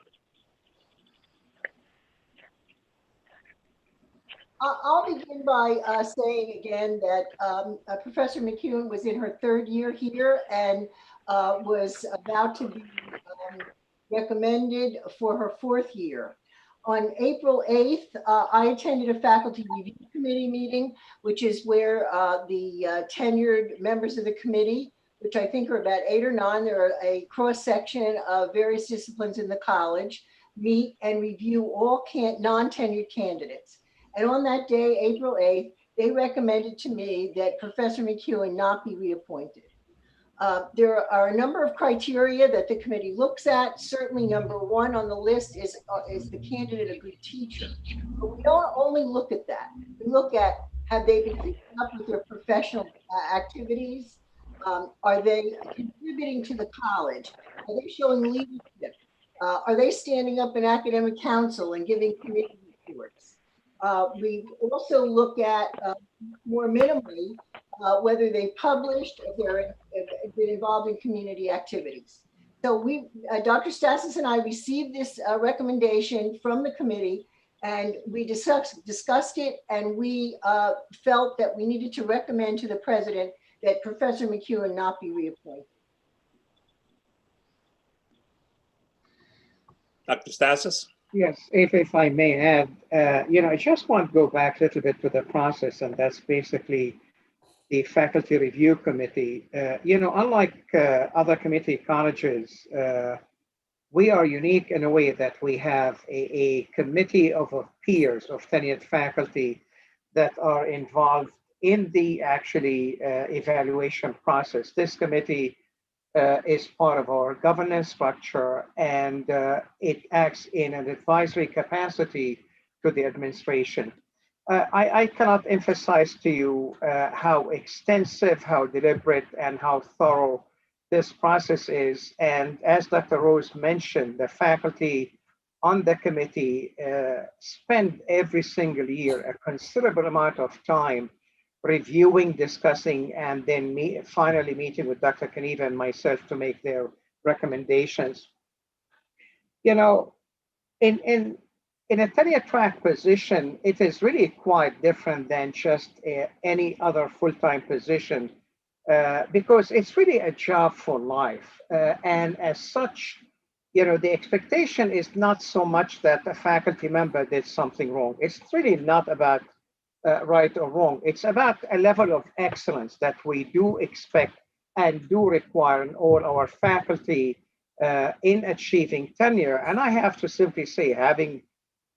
I'll begin by saying again that Professor McEwen was in her 3rd year here and was about to be recommended for her 4th year. On April 8th, I attended a faculty review committee meeting, which is where the tenured members of the committee, which I think are about 8 or 9, they're a cross-section of various disciplines in the college, meet and review all non-tenured candidates. And on that day, April 8th, they recommended to me that Professor McEwen not be reappointed. There are a number of criteria that the committee looks at. Certainly number 1 on the list is the candidate a good teacher? But we don't only look at that. We look at, have they been keeping up with their professional activities? Are they contributing to the college? Are they showing leadership? Are they standing up in academic council and giving committee reports? We also look at, more minimally, whether they published, if they're been involved in community activities. So Dr. Stasis and I received this recommendation from the committee, and we discussed it, and we felt that we needed to recommend to the president that Professor McEwen not be reappointed. Dr. Stasis? Yes, if I may add, I just want to go back a little bit to the process, and that's basically the faculty review committee. Unlike other community colleges, we are unique in a way that we have a committee of peers of tenured faculty that are involved in the actually evaluation process. This committee is part of our governance structure, and it acts in an advisory capacity to the administration. I cannot emphasize to you how extensive, how deliberate, and how thorough this process is. And as Dr. Rose mentioned, the faculty on the committee spend every single year a considerable amount of time reviewing, discussing, and then finally meeting with Dr. Kaniva and myself to make their recommendations. In a tenure track position, it is really quite different than just any other full-time position because it's really a job for life. And as such, the expectation is not so much that a faculty member did something wrong. It's really not about right or wrong. It's about a level of excellence that we do expect and do require in all our faculty in achieving tenure. And I have to simply say, having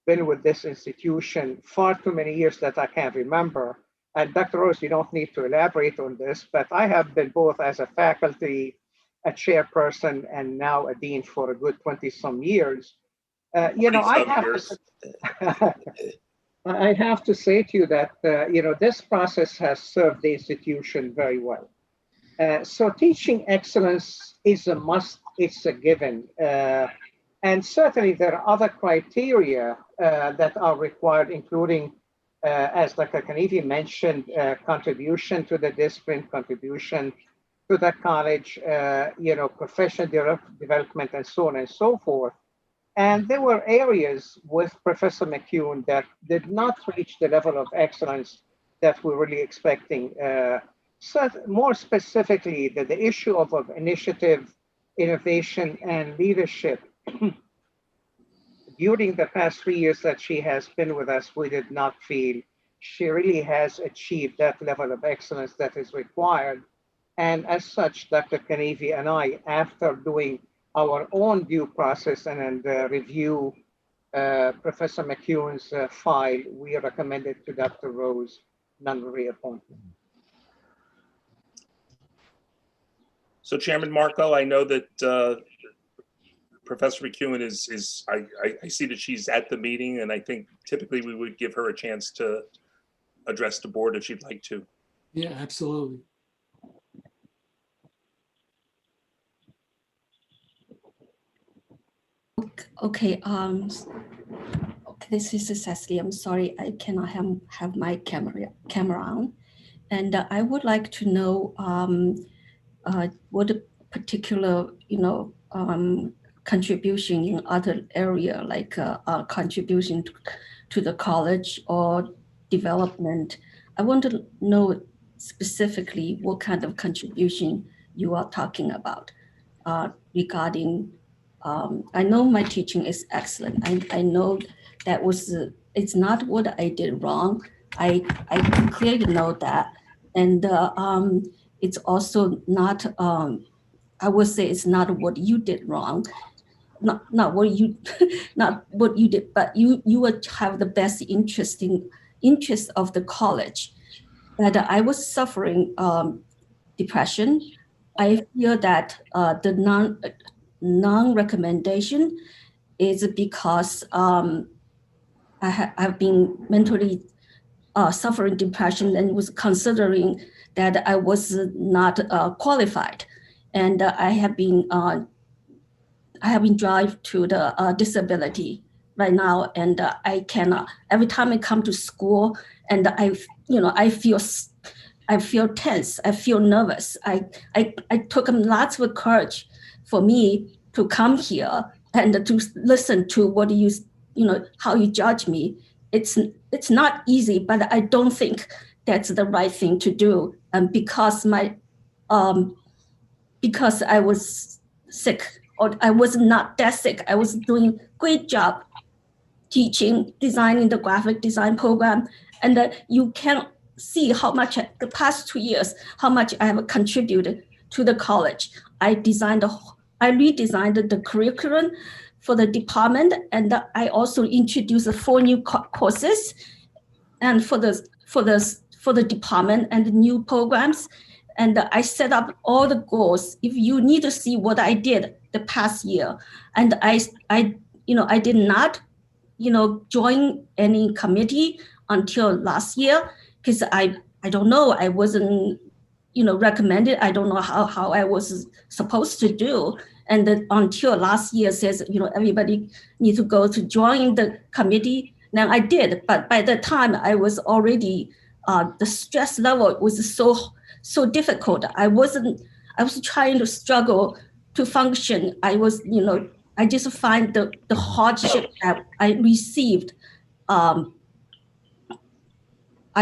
been with this institution far too many years that I can't remember, and Dr. Rose, you don't need to elaborate on this, but I have been both as a faculty, a chairperson, and now a dean for a good 20-some years. I have to say to you that, this process has served the institution very well. So teaching excellence is a must, it's a given. And certainly there are other criteria that are required, including, as Dr. Kanivi mentioned, contribution to the discipline, contribution to the college, professional development, and so on and so forth. And there were areas with Professor McCune that did not reach the level of excellence that we're really expecting. So more specifically, the issue of initiative, innovation, and leadership. During the past 3 years that she has been with us, we did not feel she really has achieved that level of excellence that is required. And as such, Dr. Kanivi and I, after doing our own due process and review Professor McCune's file, we recommended to Dr. Rose non-reappointment. So Chairman Marco, I know that Professor McCune is I see that she's at the meeting, and I think typically we would give her a chance to address the board if she'd like to. Yeah, absolutely. Okay, this is Cecily. I'm sorry, I cannot have my camera on. And I would like to know what a particular, contribution in other area, like contribution to the college or development. I want to know specifically what kind of contribution you are talking about regarding. I know my teaching is excellent. I know that it's not what I did wrong. I clearly know that. And it's also not, I would say it's not what you did wrong. Not what you not what you did, but you would have the best interest of the college. But I was suffering depression. I feel that the non-recommendation is because I've been mentally suffering depression and was considering that I was not qualified, and I have been driven to the disability right now, and I cannot. Every time I come to school, and I feel tense. I feel nervous. I took lots of courage for me to come here and to listen to what how you judge me. It's not easy, but I don't think that's the right thing to do. And because I was sick or I was not that sick. I was doing great job teaching, designing the graphic design program. And you can see how much the past 2 years, how much I have contributed to the college. I redesigned the curriculum for the department, and I also introduced 4 new courses and for the department and the new programs. And I set up all the goals. If you need to see what I did the past year, and I did not, join any committee until last year, because I don't know, I wasn't, recommended. I don't know how I was supposed to do. And then until last year says, everybody need to go to join the committee. Now I did, but by the time I was already, the stress level was so difficult. I was trying to struggle to function. I was, I just find the hardship that I received. I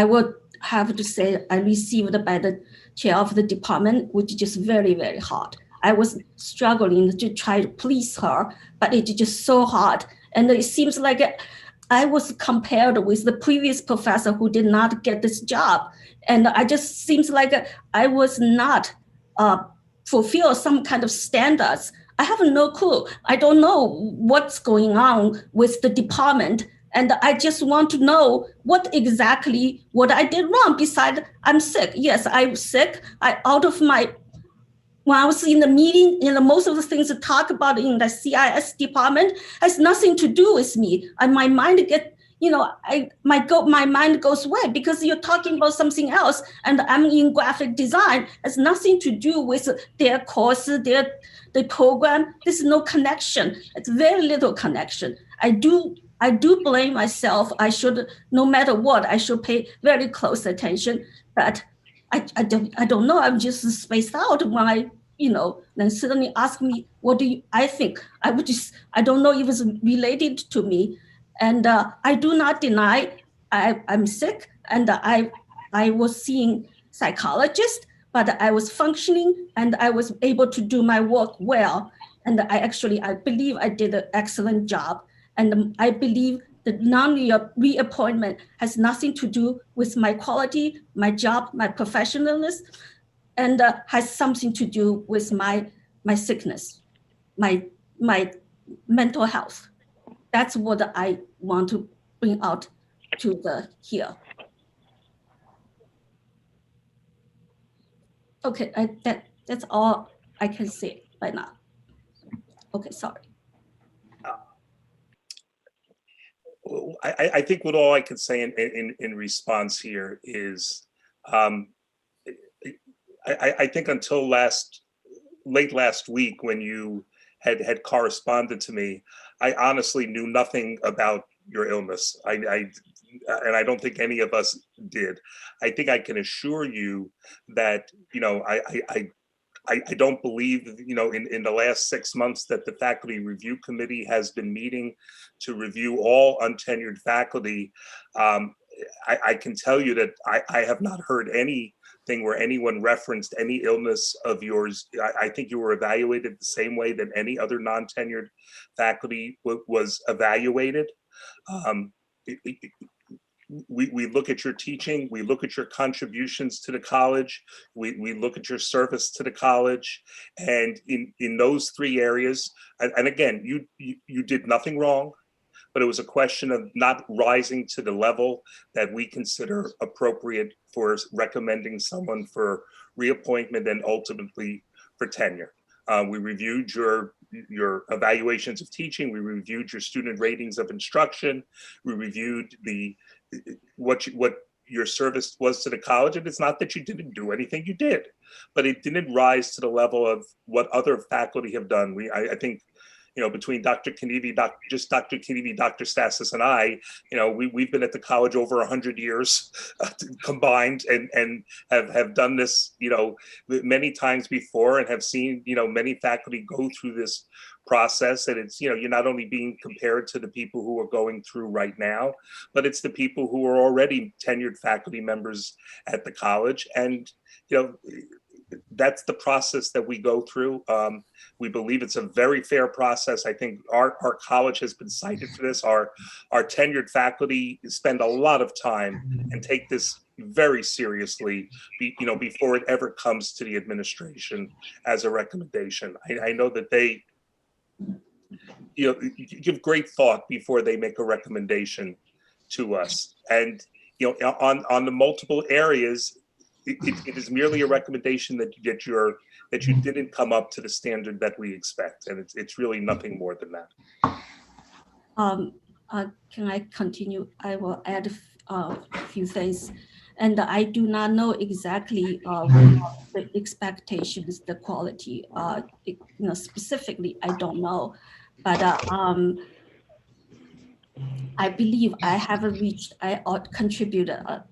would have to say I received by the chair of the department, which is just very, very hard. I was struggling to try to please her, but it's just so hard. And it seems like I was compared with the previous professor who did not get this job. And I just seems like I was not fulfill some kind of standards. I have no clue. I don't know what's going on with the department. And I just want to know what I did wrong. Besides, I'm sick. Yes, I'm sick. When I was in the meeting, most of the things to talk about in the CIS department has nothing to do with me. And my mind my mind goes away because you're talking about something else. And I'm in graphic design. It's nothing to do with their course, the program. There's no connection. It's very little connection. I do blame myself. I should, no matter what, I should pay very close attention. But I don't know. I'm just spaced out when then suddenly ask me, what do I think? I don't know if it's related to me. And I do not deny I'm sick, and I was seeing psychologists, but I was functioning and I was able to do my work well. And I believe I did an excellent job. And I believe the non-reappointment has nothing to do with my quality, my job, my professionalism, and has something to do with my sickness, my mental health. That's what I want to bring out to here. Okay, that's all I can say right now. Okay, sorry. I think what all I can say in response here is, I think until late last week when you had corresponded to me, I honestly knew nothing about your illness. And I don't think any of us did. I think I can assure you that, I don't believe, in the last 6 months that the faculty review committee has been meeting to review all untenured faculty. I can tell you that I have not heard anything where anyone referenced any illness of yours. I think you were evaluated the same way that any other non-tenured faculty was evaluated. We look at your teaching, we look at your contributions to the college, we look at your service to the college, and in those 3 areas, and again, you did nothing wrong, but it was a question of not rising to the level that we consider appropriate for recommending someone for reappointment and ultimately for tenure. We reviewed your evaluations of teaching, we reviewed your student ratings of instruction, we reviewed what your service was to the college. And it's not that you didn't do anything, you did, but it didn't rise to the level of what other faculty have done. I think, between Dr. Kanivi, Dr. Kanivi, Dr. Stasis, and I, we've been at the college over 100 years combined, and have done this, many times before, and have seen, many faculty go through this process. And it's, you're not only being compared to the people who are going through right now, but it's the people who are already tenured faculty members at the college. And, that's the process that we go through. We believe it's a very fair process. I think our college has been cited for this. Our tenured faculty spend a lot of time and take this very seriously, before it ever comes to the administration as a recommendation. I know that they give great thought before they make a recommendation to us. And on the multiple areas, it is merely a recommendation that you didn't come up to the standard that we expect, and it's really nothing more than that. Can I continue? I will add a few things, and I do not know exactly the expectations, the quality. Specifically, I don't know, but I believe I have reached. I contributed, a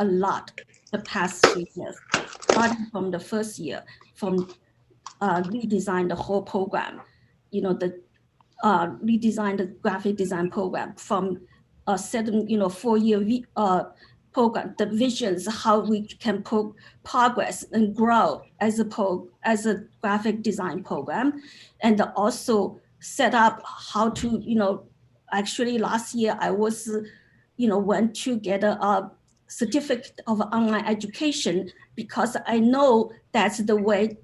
lot the past 3 years, starting from the first year, from redesign the whole program, redesign the graphic design program from a certain, 4-year program, the visions, how we can progress and grow as a graphic design program, and also set up how to, actually last year I was, went to get a certificate of online education because I know that's the way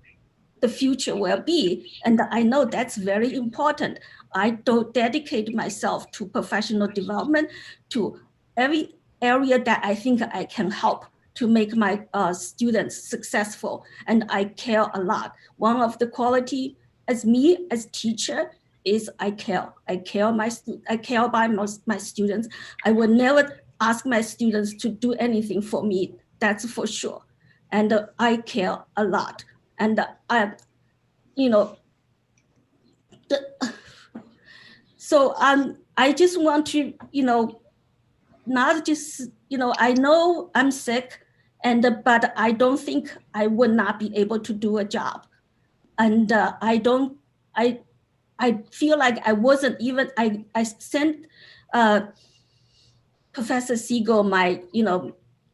the future will be. And I know that's very important. I don't dedicate myself to professional development, to every area that I think I can help to make my students successful. And I care a lot. One of the quality as me as teacher is I care. I care about my students. I will never ask my students to do anything for me. That's for sure. And I care a lot. And so I just want to, not just, I know I'm sick, but I don't think I would not be able to do a job. And I feel like I wasn't even, I sent Professor Siegel my,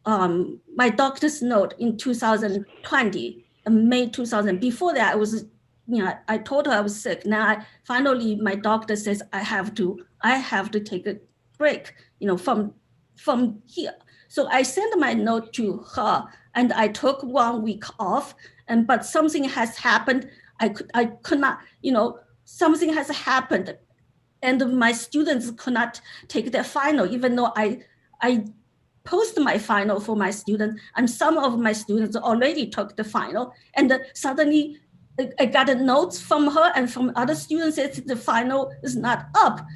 my doctor's note in 2020, May 2000. Before that, I was, I told her I was sick. Now, finally, my doctor says I have to take a break, from here. So I sent my note to her, and I took 1 week off. But something has happened. I could not, something has happened, and my students could not take their final, even though I post my final for my students, and some of my students already took the final, and suddenly I got a note from her and from other students that the final is not up.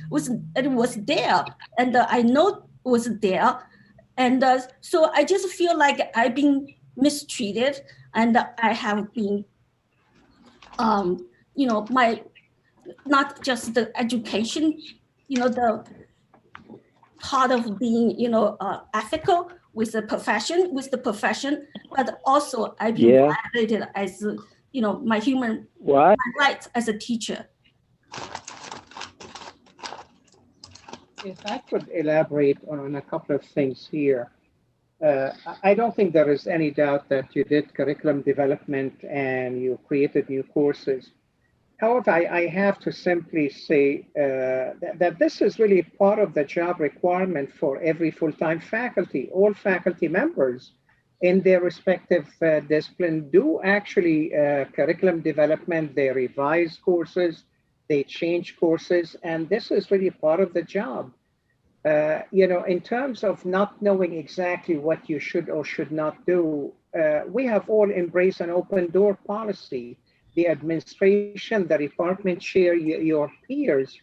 It was there, and I know it was there, and so I just feel like I've been mistreated, and I have been, my not just the education, the part of being, ethical with the profession, but also I've been violated as, my human my rights as a teacher. If I could elaborate on a couple of things here. I don't think there is any doubt that you did curriculum development and you created new courses. However, I have to simply say that this is really part of the job requirement for every full-time faculty. All faculty members in their respective discipline do actually curriculum development, they revise courses, they change courses, and this is really part of the job. In terms of not knowing exactly what you should or should not do, we have all embraced an open door policy. The administration, the department chair, your peers,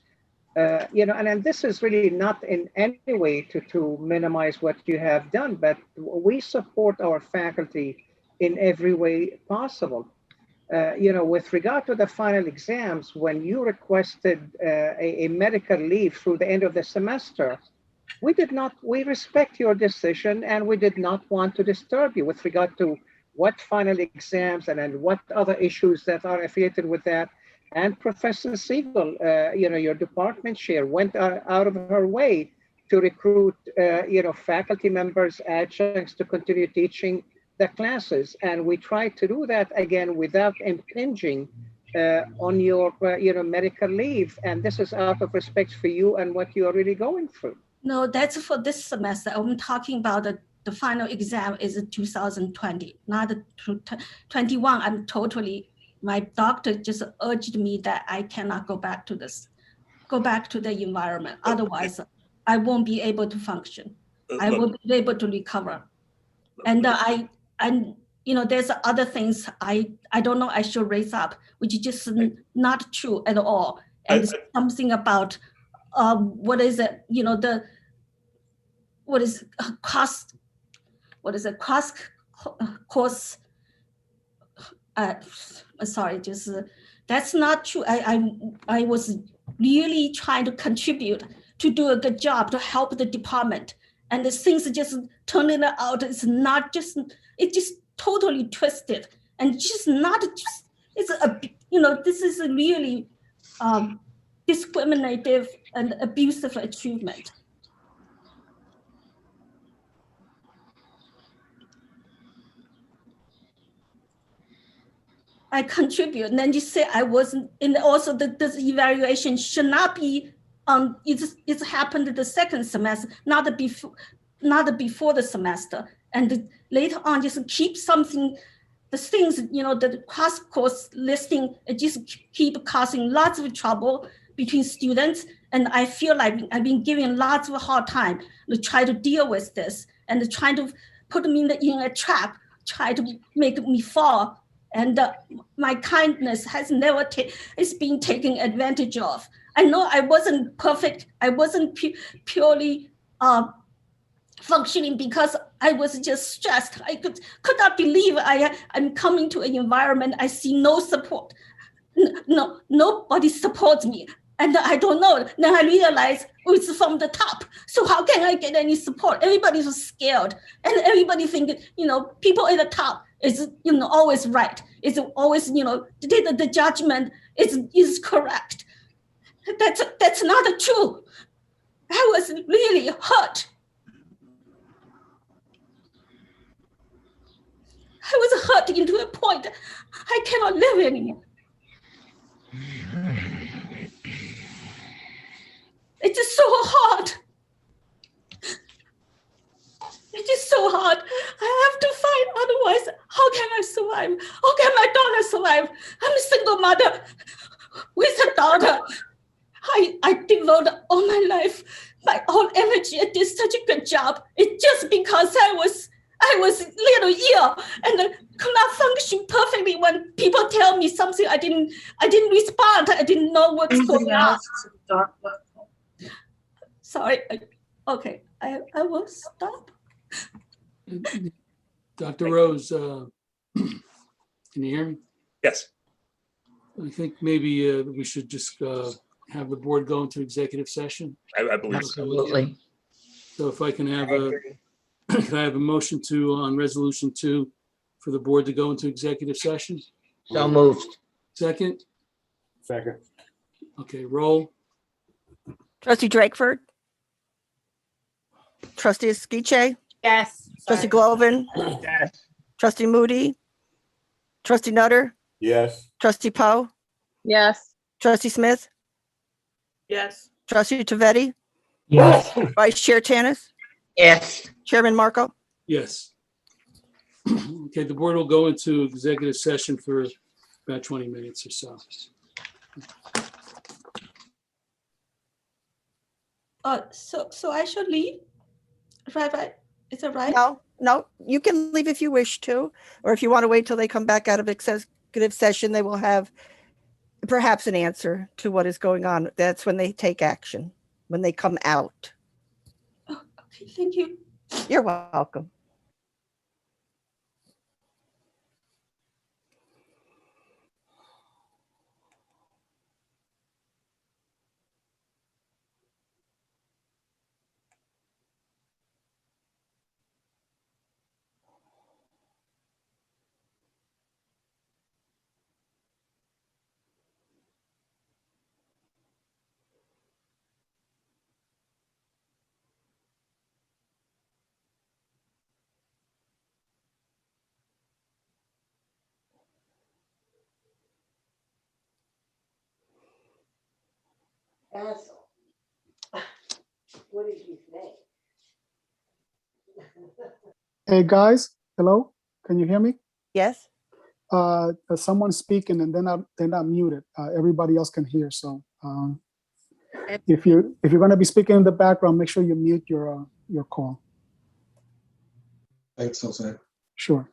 and this is really not in any way to minimize what you have done, but we support our faculty in every way possible. With regard to the final exams, when you requested a medical leave through the end of the semester, we respect your decision, and we did not want to disturb you with regard to what final exams and what other issues that are affiliated with that. And Professor Siegel, your department chair, went out of her way to recruit, faculty members, adjuncts to continue teaching the classes, and we try to do that again without impinging on your medical leave. And this is out of respect for you and what you are really going through. No, that's for this semester. I'm talking about the final exam is 2020, not 21. I'm totally, my doctor just urged me that I cannot go back to the environment. Otherwise, I won't be able to function. I won't be able to recover. And there's other things I don't know I should raise up, which is just not true at all. And something about what is it? What is cost? What is it? Cost? Sorry, just that's not true. I was really trying to contribute to do a good job to help the department, and the things just turning out it's not just it's just totally twisted and just not just it's a this is a really discriminative and abusive achievement. I contribute, and then you say I wasn't, and also this evaluation should not be it's happened the second semester, not before the semester, and later on just keep something, the things the course listing, it just keep causing lots of trouble between students, and I feel like I've been giving lots of hard time to try to deal with this and trying to put me in a trap, try to make me fall. And my kindness has never is being taken advantage of. I know I wasn't perfect. I wasn't purely functioning because I was just stressed. I could not believe I'm coming to an environment I see no support. No, nobody supports me. And I don't know. Then I realized it's from the top. So how can I get any support? Everybody's scared. And everybody think, people at the top is, always right. It's always, the judgment is correct. That's not true. I was really hurt. I was hurt into a point I cannot live anymore. It's just so hard. It's just so hard. I have to fight. Otherwise, how can I survive? How can my daughter survive? I'm a single mother with a daughter. I devote all my life, my whole energy. I did such a good job. It's just because I was little ill and could not function perfectly when people tell me something. I didn't respond. I didn't know what's going on. Sorry. Okay, I will stop. Dr. Rose, can you hear me? Yes. I think maybe we should just have the board go into executive session. I believe so. Absolutely. So if I can have can I have a motion on resolution 2 for the board to go into executive session? So moved. Second? Second. Okay, roll. Trustee Drakeford. Trustee Skiche. Yes. Trustee Glovin. Yes. Trustee Moody. Trustee Nutter. Yes. Trustee Poe. Yes. Trustee Smith. Yes. Trustee Tavetti. Yes. Vice Chair Tanis. Yes. Chairman Marco. Yes. Okay, the board will go into executive session for about 20 minutes or so. So I should leave? Right. Is that right? No, you can leave if you wish to, or if you want to wait till they come back out of executive session, they will have perhaps an answer to what is going on. That's when they take action, when they come out. Oh, okay, thank you. You're welcome. Basil. What did you say? Hey guys, hello, can you hear me? Yes. Someone's speaking and they're not muted. Everybody else can hear. So if you're going to be speaking in the background, make sure you mute your call. Thanks, Jose. Sure.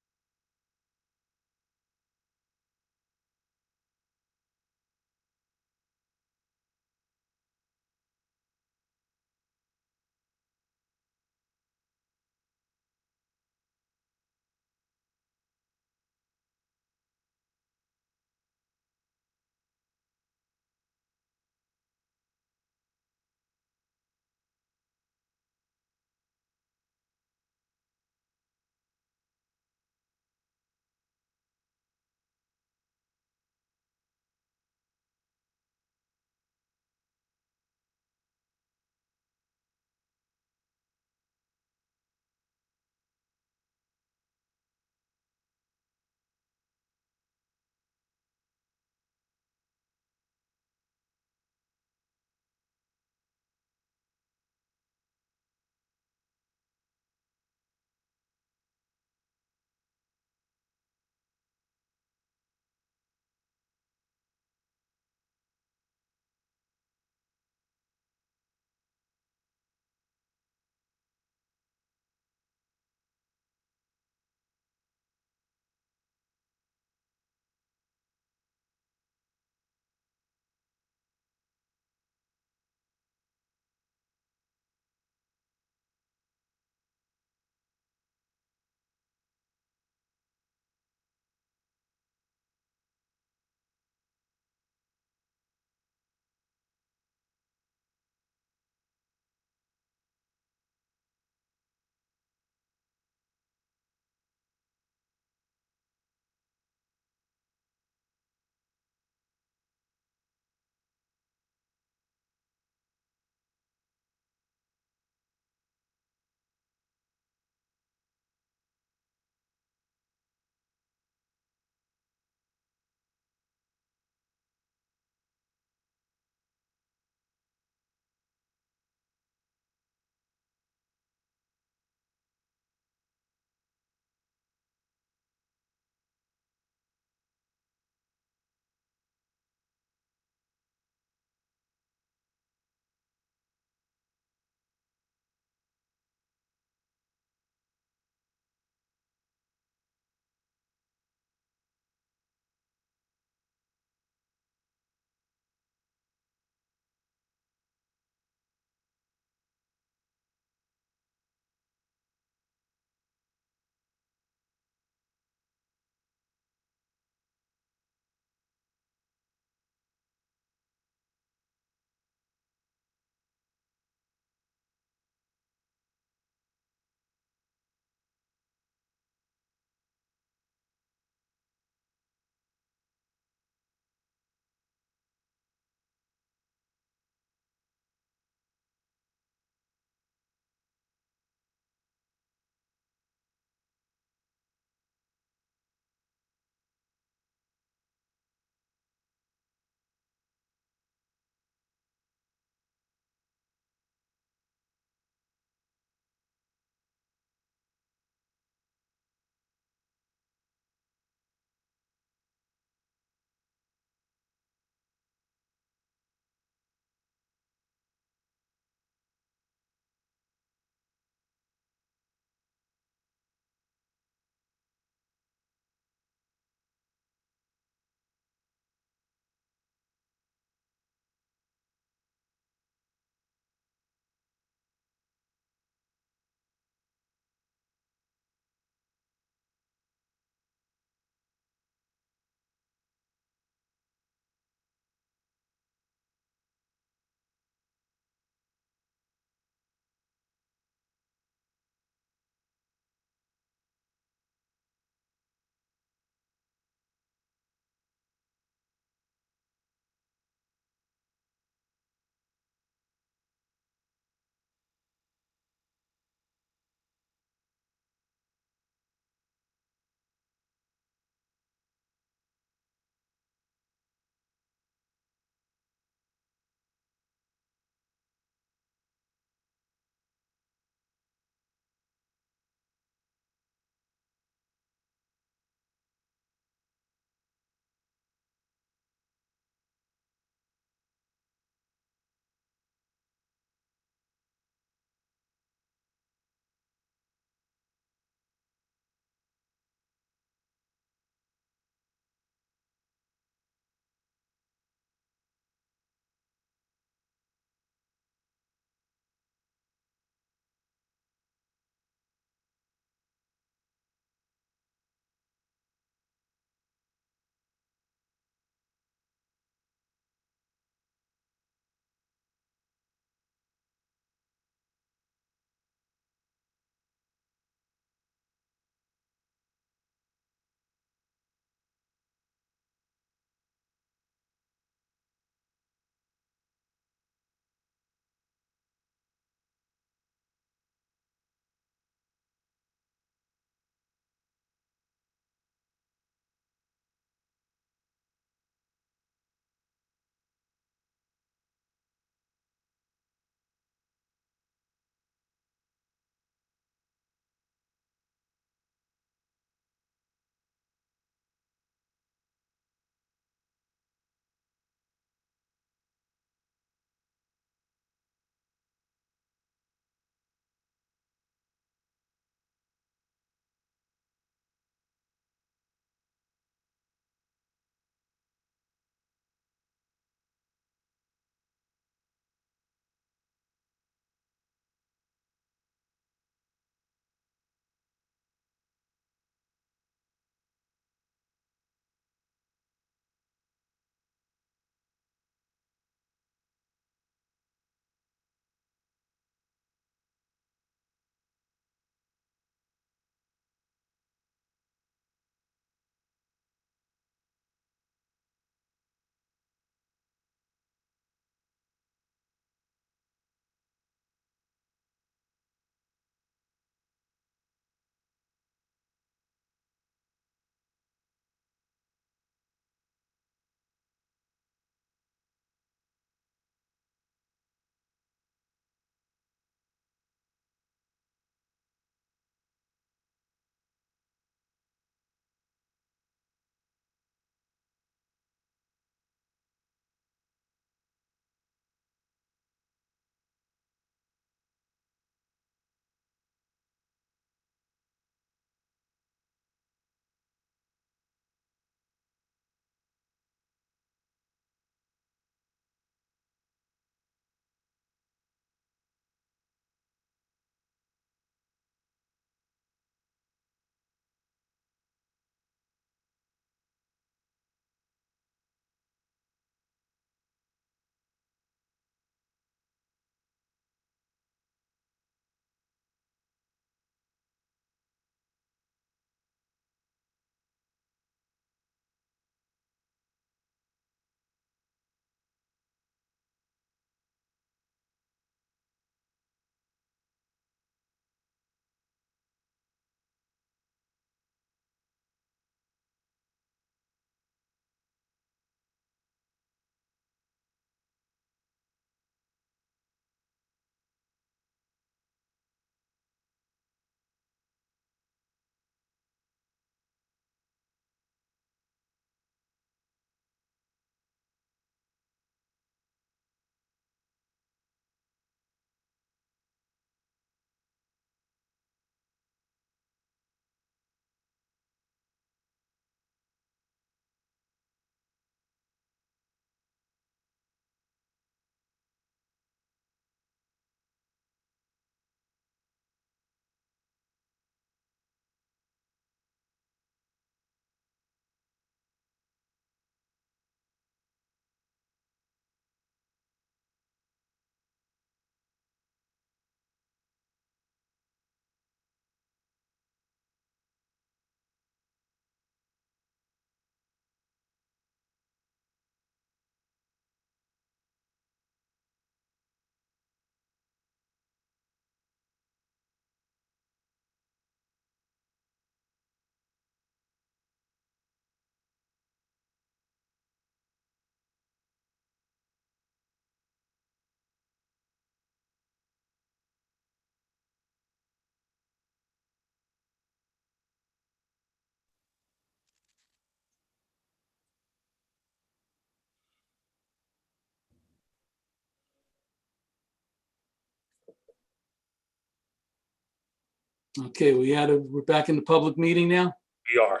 Okay, we're back in the public meeting now? We are.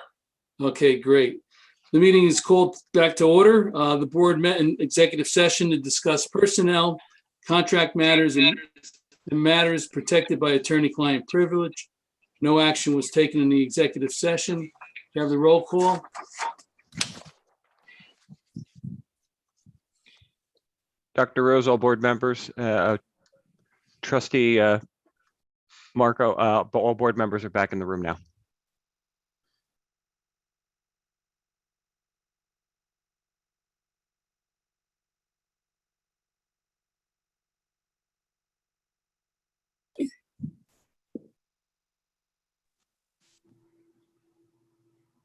Okay, great. The meeting is called back to order. The board met in executive session to discuss personnel, contract matters, and matters protected by attorney-client privilege. No action was taken in the executive session. Do you have the roll call? Dr. Rose, all board members, Trustee Marco, all board members are back in the room now.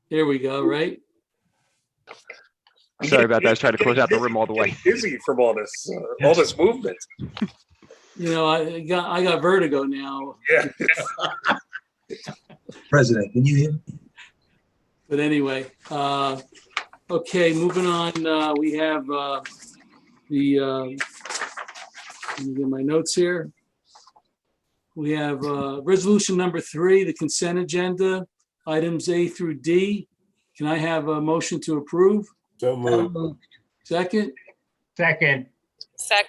There we go, right? Sorry about that. I was trying to close out the room all the way. Busy from all this movement. You know, I got vertigo now. Yeah. President, can you hear me? But anyway, okay, moving on. We have let me get my notes here. We have resolution number 3, the consent agenda, items A through D. Can I have a motion to approve? So moved. Second? Second.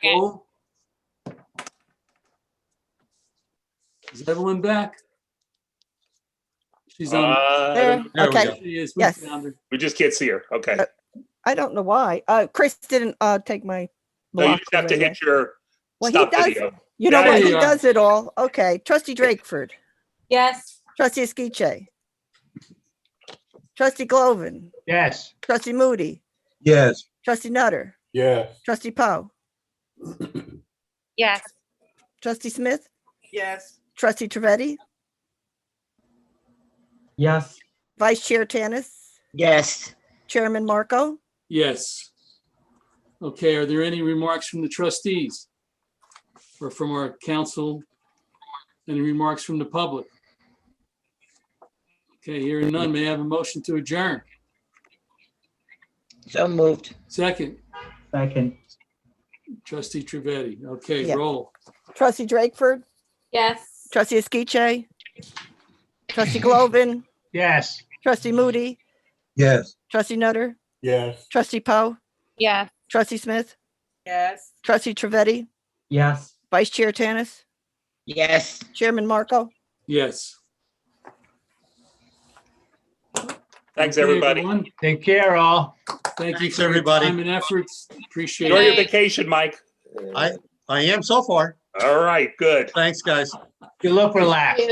Roll. Is Evelyn back? She's on. There, we okay. go. She is. We Yes. found her. We just can't see her. Okay. I don't know why. Chris didn't take my No, you block just have to away. hit your Well, he stop does. video. You know Yeah, what? there He you are. does it all. Okay. Trustee Drakeford. Yes. Trustee Esquiche. Trustee Glovin. Yes. Trustee Moody. Yes. Trustee Nutter. Yes. Trustee Poe. Yes. Trustee Smith. Yes. Trustee Trivedi. Yes. Vice Chair Tanis. Yes. Chairman Marco. Yes. Okay, are there any remarks from the trustees? Or from our council? Any remarks from the public? Okay, hearing none, may I have a motion to adjourn? So moved. Second, Second. trustee Trivedi. Okay, Yeah. roll. Trustee Drakeford. Yes. Trustee Esquiche. Trustee Glovin. Yes. Trustee Moody. Yes. Trustee Nutter. Yes. Trustee Poe. Yes. Trustee Smith. Yes. Trustee Trivedi. Yes. Vice Chair Tanis. Yes. Chairman Marco. Yes. Thanks, Okay, everybody. everyone. Take care, all. Thank you Thanks, for your everybody. time and efforts. Appreciate Enjoy your it. vacation, Mike. I am so far. All right, good. Thanks, guys. You look relaxed.